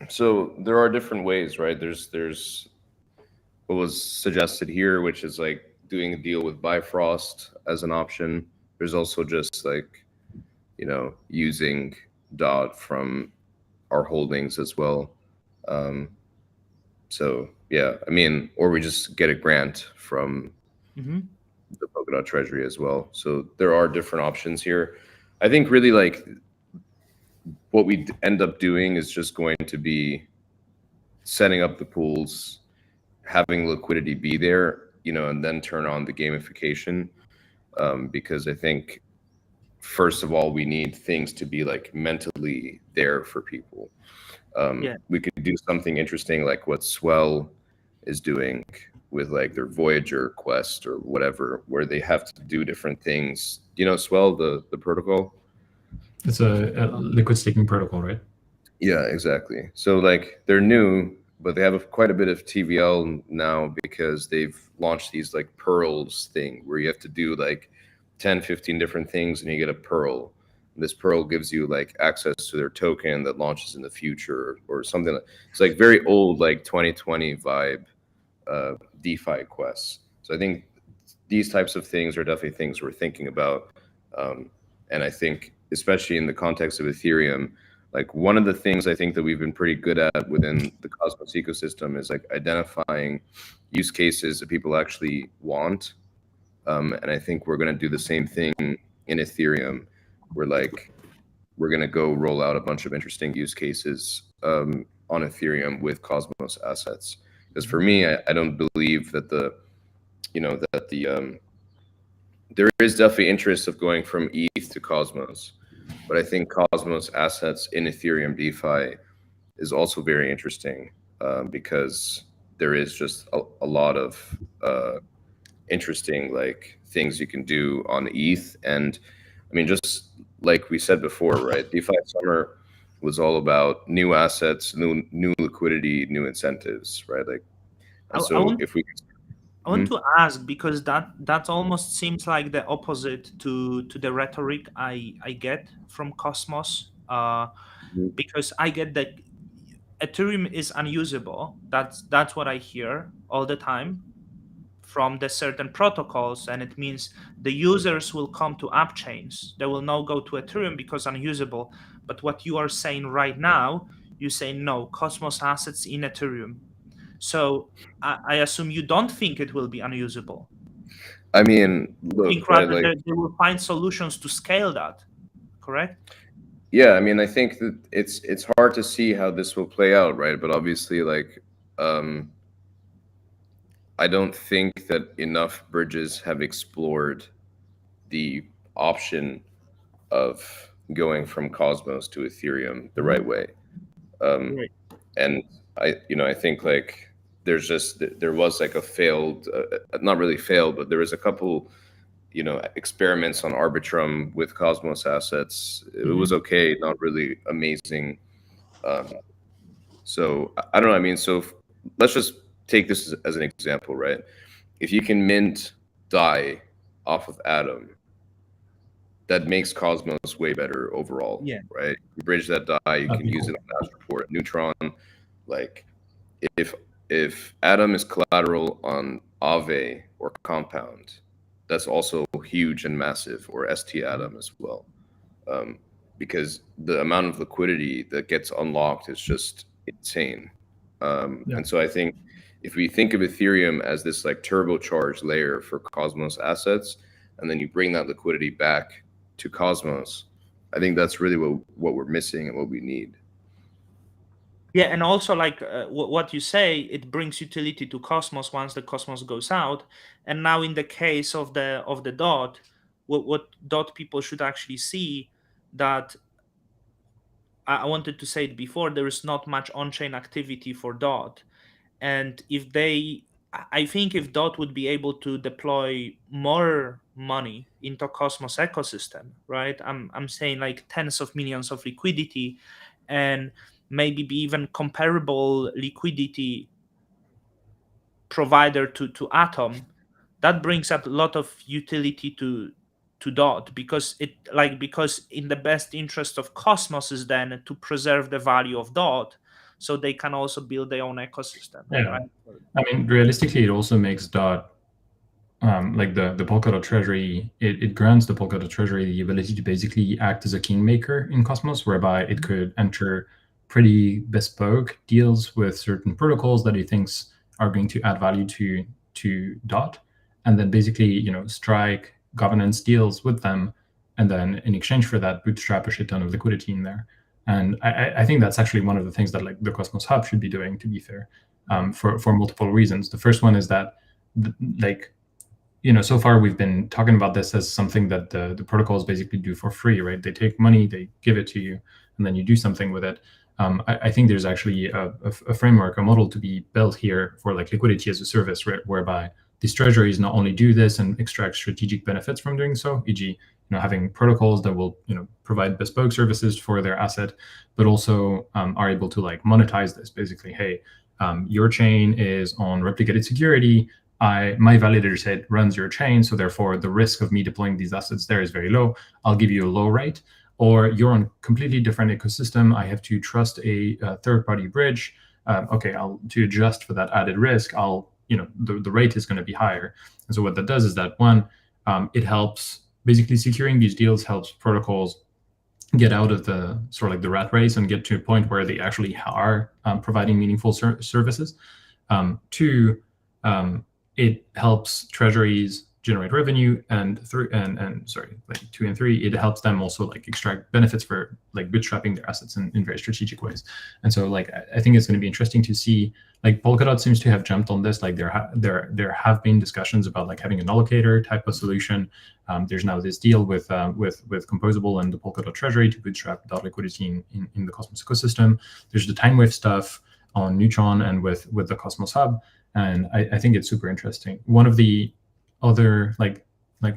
So there are different ways, right? There's what was suggested here, which is like doing a deal with Bifrost as an option. There's also just like, using DOT from our holdings as well. So yeah, I mean, or we just get a grant from the Polkadot Treasury as well. So there are different options here. I think really like what we end up doing is just going to be setting up the pools, having liquidity be there, and then turn on the gamification. Because I think, first of all, we need things to be like mentally there for people. We could do something interesting like what Swell is doing with like their Voyager quest or whatever, where they have to do different things. Swell, the protocol? It's a liquid staking protocol, right? Yeah, exactly. So like they're new, but they have quite a bit of TVL now because they've launched these like pearls thing where you have to do like 10, 15 different things and you get a pearl. This pearl gives you like access to their token that launches in the future or something. It's like very old, like 2020 vibe DeFi quests. So I think these types of things are definitely things we're thinking about. And I think, especially in the context of Ethereum, like one of the things I think that we've been pretty good at within the Cosmos ecosystem is like identifying use cases that people actually want. And I think we're going to do the same thing in Ethereum. We're going to go roll out a bunch of interesting use cases on Ethereum with Cosmos assets. Because for me, I don't believe that there is definitely interest of going from ETH to Cosmos, but I think Cosmos assets in Ethereum DeFi is also very interesting because there is just a lot of interesting like things you can do on ETH. And I mean, just like we said before, right? DeFi Summer was all about new assets, new liquidity, new incentives, right? Like, and I want to ask, because that almost seems like the opposite to the rhetoric I get from Cosmos, because I get that Ethereum is unusable. That's what I hear all the time from the certain protocols, and it means the users will come to app chains. They will now go to Ethereum because unusable. But what you are saying right now, you say no, Cosmos assets in Ethereum. So I assume you don't think it will be unusable. I mean, look, I think right, rather like, they will find solutions to scale that, correct? yeah, I mean, I think that it's hard to see how this will play out, right? But obviously, like, I don't think that enough bridges have explored the option of going from Cosmos to Ethereum the right way. Right. And I think like there was like a failed, not really failed, but there was a couple, experiments on Arbitrum with Cosmos assets. It was okay, not really amazing. So I don't know. I mean, so let's just take this as an example, right? If you can mint DAI off of Atom, that makes Cosmos way better overall, right? You bridge that DAI, you can use it on Astroport, Neutron. Like, if Atom is collateral on Aave or Compound, that's also huge and massive, or ST Atom as well, because the amount of liquidity that gets unlocked is just insane. And so I think if we think of Ethereum as this like turbocharged layer for Cosmos assets, and then you bring that liquidity back to Cosmos, I think that's really what we're missing and what we need. Yeah, and also like what you say, it brings utility to Cosmos once the Cosmos goes out. And now in the case of the DOT, what DOT people should actually see, that I wanted to say it before, there is not much on-chain activity for DOT. And I think if DOT would be able to deploy more money into Cosmos ecosystem, right? I'm saying like tens of millions of liquidity, and maybe be even comparable liquidity provider to Atom, that brings up a lot of utility to DOT, because in the best interest of Cosmos is then to preserve the value of DOT, so they can also build their own ecosystem. Yeah, right? I mean, realistically, it also makes DOT like the Polkadot treasury, it grants the Polkadot treasury the ability to basically act as a kingmaker in Cosmos, whereby it could enter pretty bespoke deals with certain protocols that it thinks are going to add value to DOT, and then basically strike governance deals with them, and then in exchange for that bootstrap a shit ton of liquidity in there. And I think that's actually one of the things that like the Cosmos Hub should be doing, to be fair, for multiple reasons. The first one is that like so far we've been talking about this as something that the protocols basically do for free, right? They take money, they give it to you, and then you do something with it. I think there's actually a framework, a model to be built here for like liquidity as a service, right? Whereby these treasuries not only do this and extract strategic benefits from doing so, e.g., having protocols that will provide bespoke services for their asset, but also are able to like monetize this. Basically, hey, your chain is on replicated security. My validator set runs your chain, so therefore the risk of me deploying these assets there is very low. I'll give you a low rate. Or you're on a completely different ecosystem. I have to trust a third-party bridge. Okay, to adjust for that added risk, the rate is going to be higher. And so what that does is that one, it helps basically securing these deals helps protocols get out of the sort of like the rat race and get to a point where they actually are providing meaningful services. Two, it helps treasuries generate revenue, and two and three, it helps them also like extract benefits for like bootstrapping their assets in very strategic ways. And so like I think it's going to be interesting to see, like Polkadot seems to have jumped on this. Like there have been discussions about like having an allocator type of solution. There's now this deal with Composable and the Polkadot treasury to bootstrap DOT liquidity in the Cosmos ecosystem. There's the time wave stuff on Neutron and with the Cosmos Hub. And I think it's super interesting. One of the other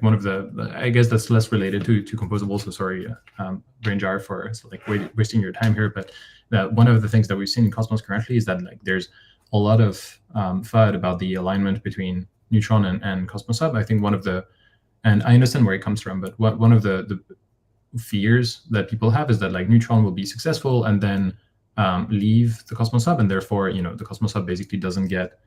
one of the I guess that's less related to Composable. So sorry, Brainjar, for wasting your time here. But one of the things that we've seen in Cosmos currently is that like there's a lot of FUD about the alignment between Neutron and Cosmos Hub. I think and I understand where it comes from, but one of the fears that people have is that like Neutron will be successful and then leave the Cosmos Hub, and therefore the Cosmos Hub basically doesn't get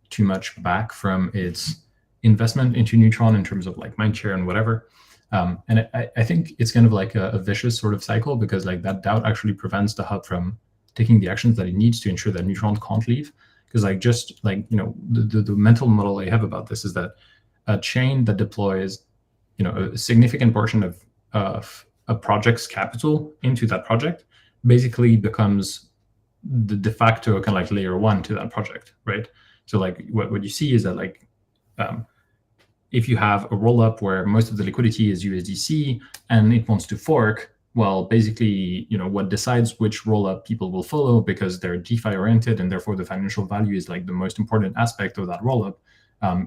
too much back from its investment into Neutron in terms of like mindshare and whatever. And I think it's kind of like a vicious sort of cycle, because like that doubt actually prevents the hub from taking the actions that it needs to ensure that Neutron can't leave. Because like just like the mental model I have about this is that a chain that deploys a significant portion of a project's capital into that project basically becomes the de facto kind of like layer one to that project, right? So like what you see is that like if you have a rollup where most of the liquidity is USDC and it wants to fork, well, basically, what decides which rollup people will follow, because they're DeFi oriented and therefore the financial value is like the most important aspect of that rollup,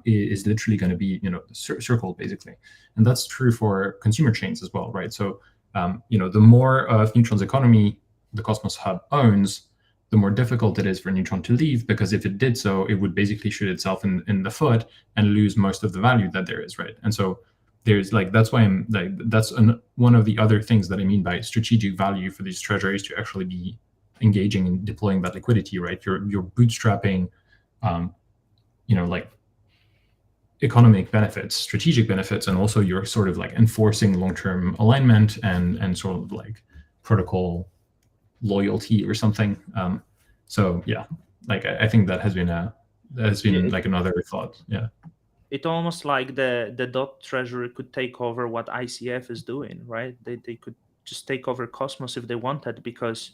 is literally going to be circled basically. And that's true for consumer chains as well, right? So the more of Neutron's economy the Cosmos Hub owns, the more difficult it is for Neutron to leave, because if it did so, it would basically shoot itself in the foot and lose most of the value that there is, right? And so there's like, that's why I'm like, that's one of the other things that I mean by strategic value for these treasuries to actually be engaging in deploying that liquidity, right? You're bootstrapping, like economic benefits, strategic benefits, and also you're sort of like enforcing long-term alignment and sort of like protocol loyalty or something. So yeah, like I think that has been like another thought. Yeah, it almost like the DOT treasury could take over what ICF is doing, right? They could just take over Cosmos if they wanted, because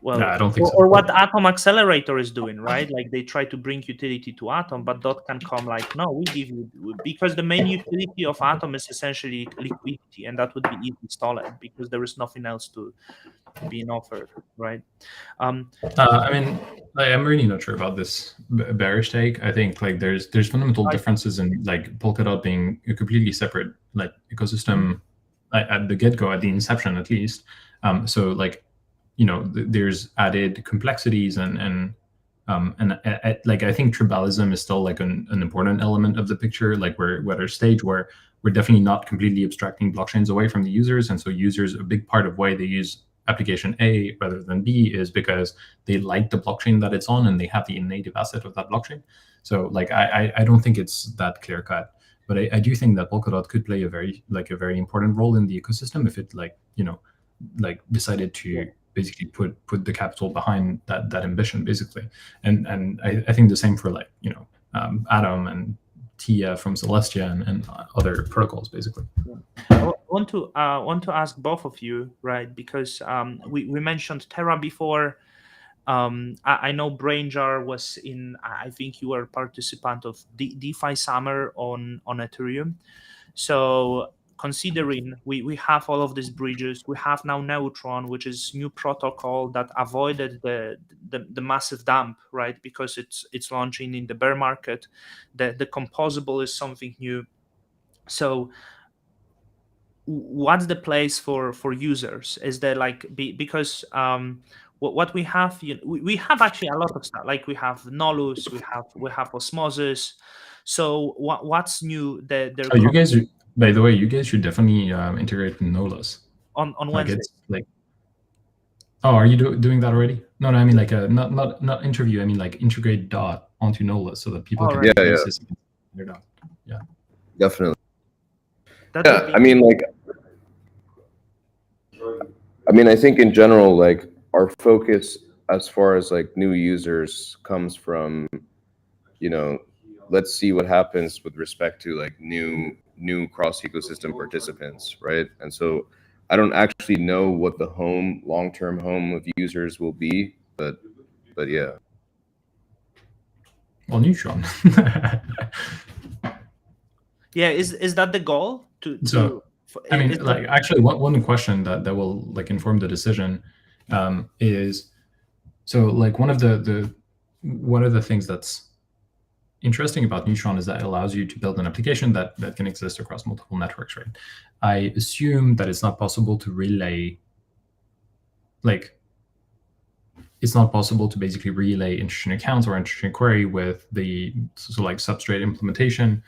well, no, I don't think so. Or what Atom Accelerator is doing, right? Like they try to bring utility to Atom, but DOT can come like, no, we give you, because the main utility of Atom is essentially liquidity, and that would be easily stolen because there is nothing else to being offered, right? I mean, I'm really not sure about this bearish take. I think like there's fundamental differences in like Polkadot being a completely separate like ecosystem at the get-go, at the inception at least. So like there's added complexities and like I think tribalism is still like an important element of the picture. Like we're at a stage where we're definitely not completely abstracting blockchains away from the users, and so users, a big part of why they use application A rather than B is because they like the blockchain that it's on and they have the native asset of that blockchain. So like I don't think it's that clear cut, but I do think that Polkadot could play a very important role in the ecosystem if it decided to basically put the capital behind that ambition basically. And I think the same for Atom and Tia from Celestia and other protocols basically. I want to ask both of you, right? Because we mentioned Terra before. I know Brainjar was in. I think you were a participant of DeFi Summer on Ethereum. So considering we have all of these bridges, we have now Neutron, which is new protocol that avoided the massive dump, right? Because it's launching in the bear market. The composable is something new. So what's the place for users? Is there because what we have, we have actually a lot of stuff. Like we have Nolus, we have Osmosis. So what's new? Oh, you guys, by the way, you guys should definitely integrate with Nolus on Wednesday. Oh, are you doing that already? No, I mean not interview. I mean integrate DOT onto Nolus so that people can use their DOT. Yeah, definitely. I think in general, our focus as far as new users comes from, let's see what happens with respect to new cross ecosystem participants, right? And so I don't actually know what the long-term home of users will be, but yeah. Well, Neutron. Yeah, is that the goal? Actually, one question that will inform the decision is, so one of the things that's interesting about Neutron is that it allows you to build an application that can exist across multiple networks, right? I assume that it's not possible to relay, it's not possible to basically relay interesting accounts or interesting query with the substrate implementation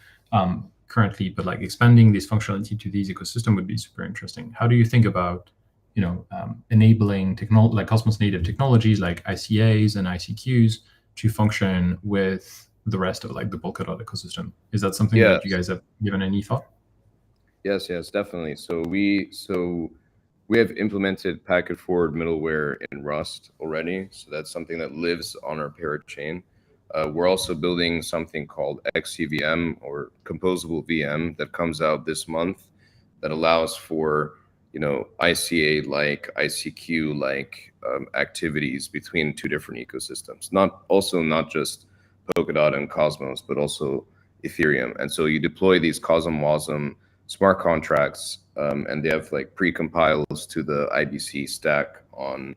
currently, but expanding this functionality to these ecosystem would be super interesting. How do you think about enabling Cosmos native technologies like ICAs and ICQs to function with the rest of the Polkadot ecosystem? Is that something that you guys have given any thought? Yes, definitely. So we have implemented packet forward middleware in Rust already. So that's something that lives on our parent chain. We're also building something called XCVM or composable VM that comes out this month that allows for ICA-like, ICQ-like activities between two different ecosystems. Not just Polkadot and Cosmos, but also Ethereum. And so you deploy these CosmWasm smart contracts, and they have pre-compiles to the IBC stack on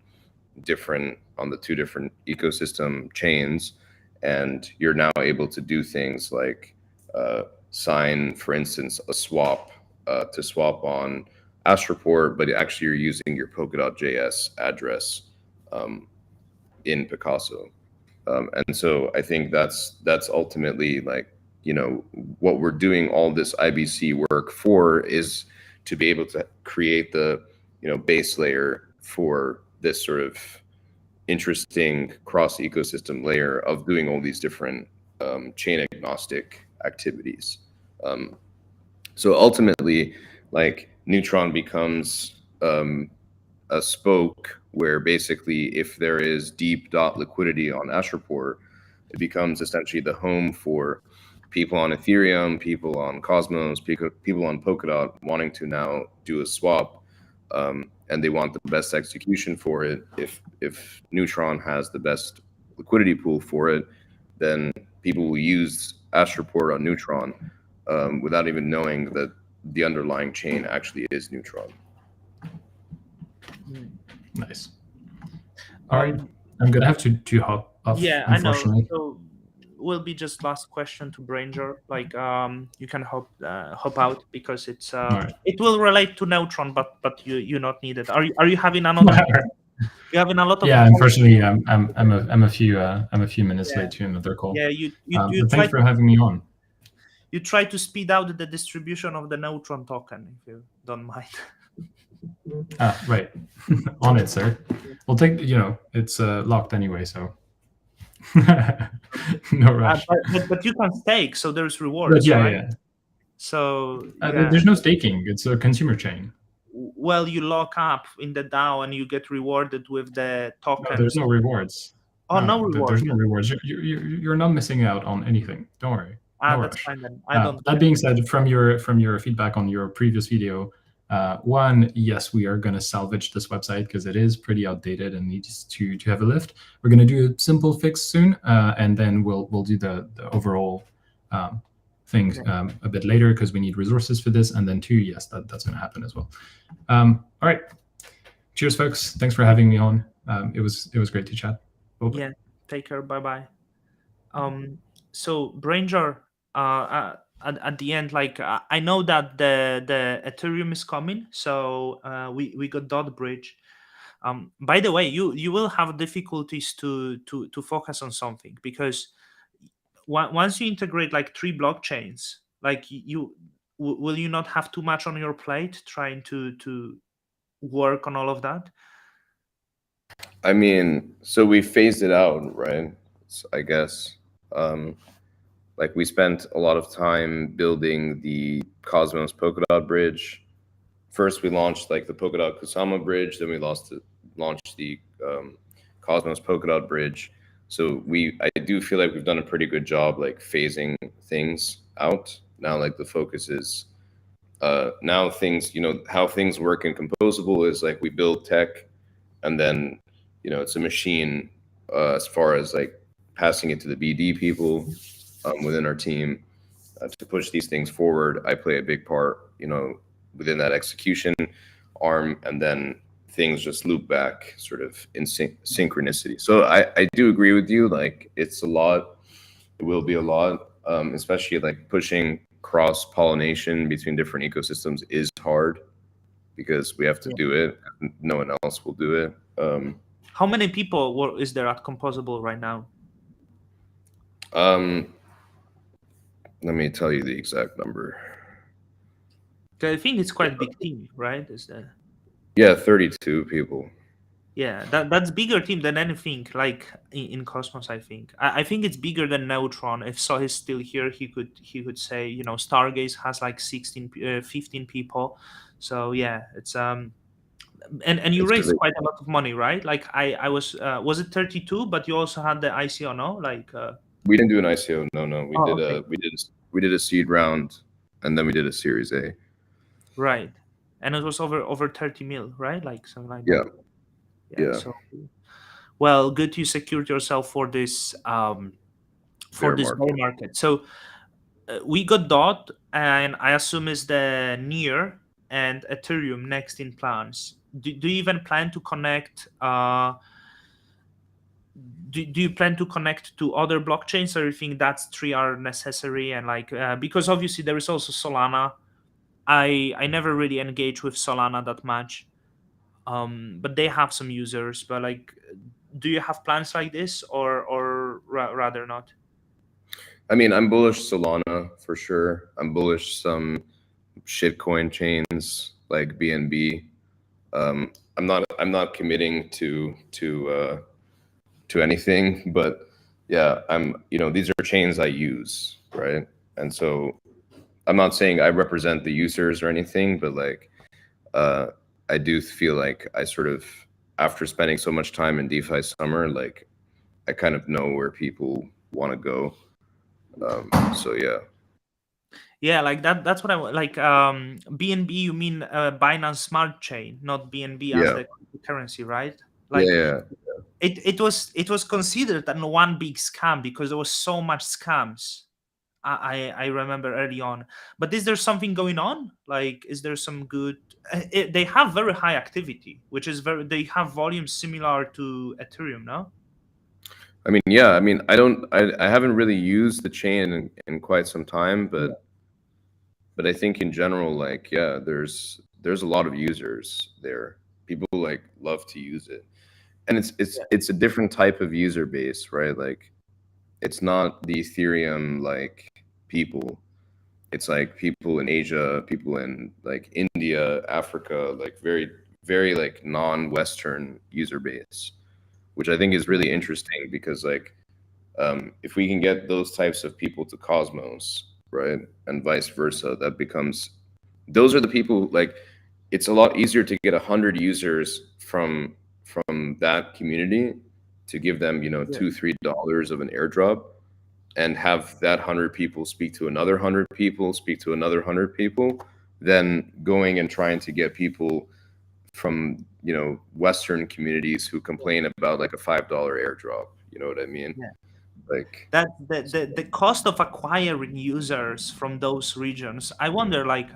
the two different ecosystem chains. And you're now able to do things like sign, for instance, a swap to swap on Astroport, but actually you're using your Polkadot.js address in Picasso. And so I think that's ultimately what we're doing all this IBC work for, is to be able to create the base layer for this sort of interesting cross ecosystem layer of doing all these different chain agnostic activities. So ultimately, Neutron becomes a spoke where basically if there is deep dot liquidity on Astroport, it becomes essentially the home for people on Ethereum, people on Cosmos, people on Polkadot wanting to now do a swap, and they want the best execution for it. If Neutron has the best liquidity pool for it, then people will use Astroport on Neutron without even knowing that the underlying chain actually is Neutron. Nice. All right, I'm gonna have to hop off. Yeah, I know. So will be just last question to Brainjar. You can hop out because it's it will relate to Neutron, but you're not needed. Are you having another? You having a lot of? Yeah, unfortunately, I'm a few minutes late to another call. Yeah, you thanks for having me on. You try to speed out the distribution of the Neutron token, if you don't mind. Right. On it, sir. We'll take, it's locked anyway, so no rush. But you can stake, so there's But rewards, yeah, right? yeah. So yeah. There's no staking. It's a consumer chain. Well, you lock up in the DAO and you get rewarded with the No, tokens. there's no rewards. Oh, no rewards. There's no rewards. You're not missing out on anything. Don't worry. No That's rush. fine then. I don't. That being said, from your feedback on your previous video, one, yes, we are going to salvage this website because it is pretty outdated and needs to have a lift. We're going to do a simple fix soon, and then we'll do the overall thing a bit later because we need resources for this. And then two, yes, that's going to happen as well. All right. Cheers, folks. Thanks for having me on. It was great to chat. Bye-bye. Yeah. Take care. Bye bye. So Brainjar, at the end, like I know that the Ethereum is coming, so we got dot bridge. By the way, you will have difficulties to focus on something because once you integrate like 3 blockchains, like will you not have too much on your plate trying to work on all of that? I mean, so we phased it out, right? So I guess like we spent a lot of time building the Cosmos Polkadot bridge. First, we launched like the Polkadot Kusama bridge, then we launched the Cosmos Polkadot bridge. So I do feel like we've done a pretty good job like phasing things out. Now, like the focus is now things, how things work in Composable is like we build tech, and then it's a machine as far as like passing it to the BD people within our team to push these things forward. I play a big part, within that execution arm, and then things just loop back sort of in synchronicity. So I do agree with you. Like it's a lot. It will be a lot, especially like pushing cross-pollination between different ecosystems is hard because we have to do it. No one else will do it. How many people is there at Composable right now? Let me tell you the exact number. I think it's quite a big team, right? Is that? Yeah, 32 people. Yeah, that's bigger team than anything like in Cosmos. I think. I think it's bigger than Neutron. If Soh is still here, he could say, Stargaze has like 15 people. So yeah, it's and you raised really quite a lot of money, right? Like I was it 32? But you also had the ICO, no? Like we didn't do an ICO. No, we did okay. we did a seed round, and then we did a Series A. Right, and it was over 30 mil, right? Like something like Yeah. that. Yeah. So, well, good you secured yourself for this bear market. So we got DOT, and I assume is the near and Ethereum next in plans. Do you even plan to connect? Do you plan to connect to other blockchains, or you think that's 3 are necessary? And like because obviously there is also Solana. I never really engage with Solana that much, but they have some users. But like, do you have plans like this, or rather not? I mean, I'm bullish Solana for sure. I'm bullish some shitcoin chains like BNB. I'm not committing to anything, but yeah, these are chains I use, right? And so I'm not saying I represent the users or anything, but like I do feel like I sort of, after spending so much time in DeFi summer, like I kind of know where people want to go. So yeah, like that's what I like. BNB, you mean Binance Smart Chain, not BNB as the currency, right? Like it was considered one big scam because there was so much scams. I remember early on. But is there something going on? Like, is there some good? They have very high activity, which is they have volumes similar to Ethereum, no? I mean, yeah. I mean, I haven't really used the chain in quite some time, but I think in general, like, yeah, there's a lot of users there. People like love to use it, and it's a different type of user base, right? Like, it's not the Ethereum like people. It's like people in Asia, people in like India, Africa, like very very like non-Western user base, which I think is really interesting because like if we can get those types of people to Cosmos, right, and vice versa, that becomes those are the people like it's a lot easier to get 100 users from that community to give them, you know, Yeah. $2-3 of an airdrop and have that 100 people speak to another 100 people, speak to another 100 people, than going and trying to get people from, you know, Western communities who complain about like a $5 airdrop. You know what I mean? Yeah. Like That the cost of acquiring users from those regions, I wonder like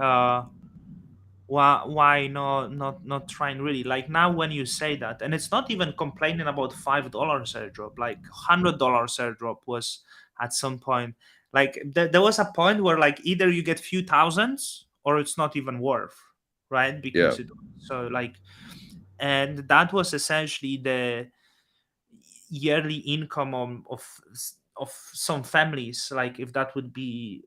why not trying really like now when you say that, and it's not even complaining about $5 airdrop, like $100 airdrop was at some point, like there was a point where like either you get few thousands or it's not even worth, right? yeah, Because it so like, and that was essentially the yearly income of some families, like if that would be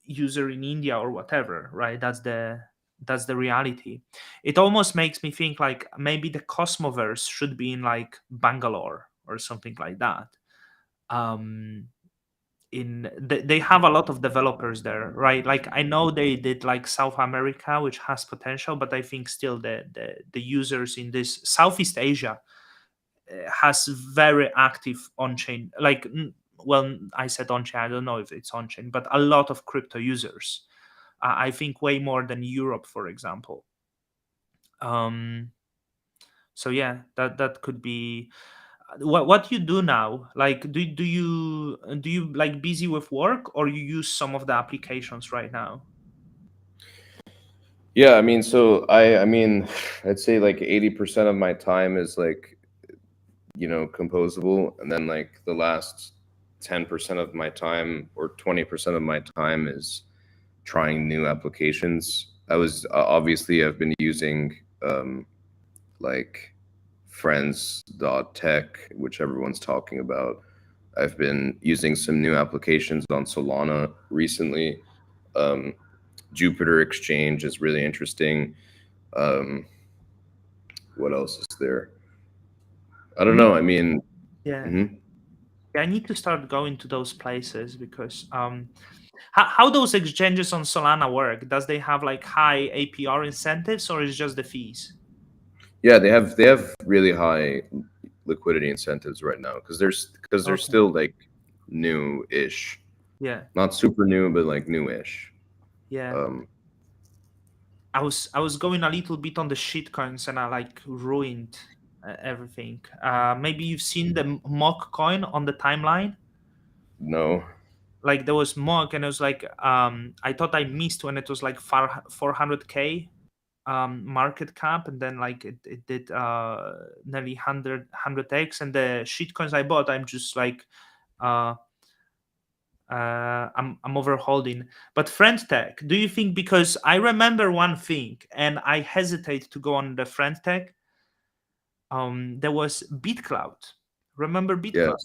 user in India or whatever, right? That's the reality. It almost makes me think like maybe the Cosmoverse should be in like Bangalore or something like that. um they have a lot of developers there, right? Like I know they did like South America, which has potential, but I think still the users in this Southeast Asia has very active on-chain, like well, I said on-chain, I don't know if it's on-chain, but a lot of crypto users. I think way more than Europe, for example. So yeah, that could be what you do now. Like do you like busy with work, or you use some of the applications right now? yeah. I mean, so I mean, I'd say like 80% of my time is like, you know, composable, and then like the last 10% of my time or 20% of my time is trying new applications. I was obviously I've been using like friends.tech, which everyone's talking about. I've been using some new applications on Solana recently. Um, Jupiter Exchange is really interesting. Um, what else is there? I I don't need know. I mean, Yeah, mhm. I need to start going to those places because how those exchanges on Solana work? Does they have like high APR incentives, or is just the fees? Yeah, they have really high liquidity incentives right now because they're Okay. still like new-ish, Yeah. not super new, but like new-ish. Yeah. Um, I was going a little bit on the shit coins, and I like ruined everything. Maybe you've seen the mock coin on the timeline. no, Like there was mock, and it was like I thought I missed when it was like 400k market cap, and then like it did nearly 100x, and the shit coins I bought, I'm just like uh I'm overholding. But friend tech, do you think, because I remember one thing and I hesitate to go on the friend tech, there was BitCloud. Remember yeah, BitCloud?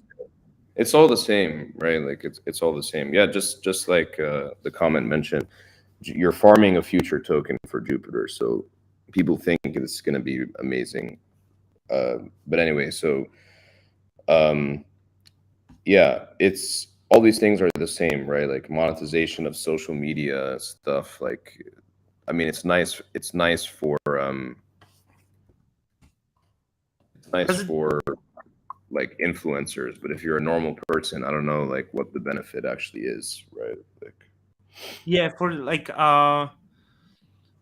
it's all the same, right? Like it's all the same. Yeah, just like the comment mentioned, you're farming a future token for Jupiter, so people think it's going to be amazing. But anyway, so um, yeah, it's all these things are the same, right? Like monetization of social media stuff. Like, I mean, it's nice. It's nice for it's nice Does it? for like influencers, but if you're a normal person, I don't know like what the benefit actually is, right? Like, Yeah, for like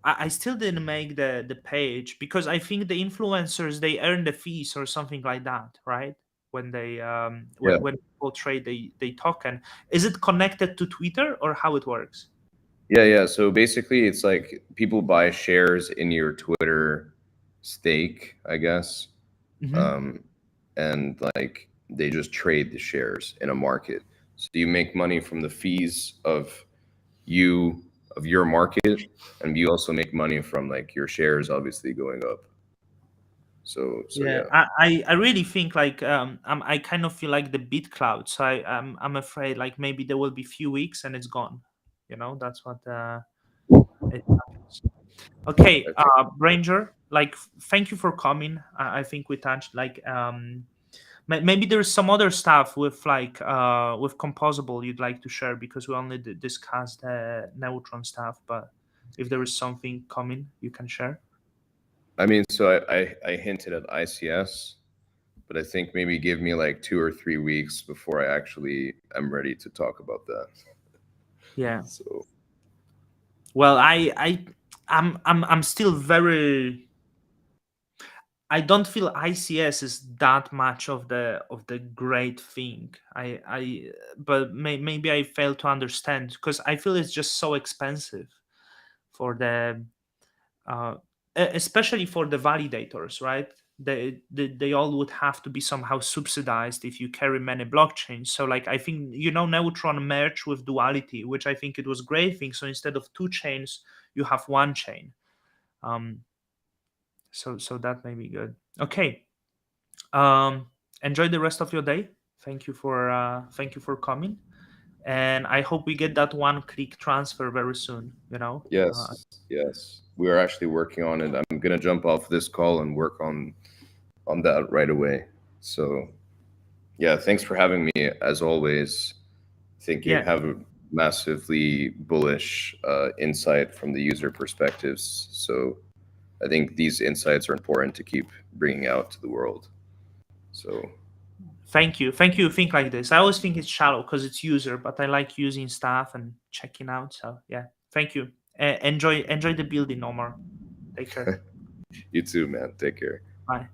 I still didn't make the page because I think the influencers, they earn the fees or something like that, right? When they yeah, when people trade they token. Is it connected to Twitter, or how it works? yeah. So basically, it's like people buy shares in your Twitter stake, I guess, Hmm. um, and like they just trade the shares in a market. So you make money from the fees you of your market, and you also make money from like your shares obviously going up. So Yeah, yeah. I really think like I kind of feel like the bit cloud. So I'm afraid like maybe there will be few weeks and it's gone. That's what it happens. Okay, I think Branger. like thank you for coming. I think we touched like maybe there's some other stuff with like with composable you'd like to share, because we only discussed the Neutron stuff, but if there is something coming you can share. I mean, so I hinted at ICS, but I think maybe give me like 2 or 3 weeks before I actually am ready to talk about that. Yeah. So Well, I'm still very. I don't feel ICS is that much of the great thing. But maybe I fail to understand, because I feel it's just so expensive for the uh, especially for the validators, right? They all would have to be somehow subsidized if you carry many blockchains. So like I think Neutron merged with Duality, which I think it was great thing. So instead of two chains, you have one chain. So that may be good. Okay. Enjoy the rest of your day. Thank you for coming, and I hope we get that one-click transfer very soon. yes, we are actually working on it. I'm gonna jump off this call and work on that right away. So yeah, thanks for having me as always. I think you Yeah. have a massively bullish insight from the user perspectives. So I think these insights are important to keep bringing out to the world. So Thank you. Think like this. I always think it's shallow because it's user, but I like using stuff and checking out. So yeah, thank you. Enjoy the building, Omar. Take care. you too, man. Take care. Bye.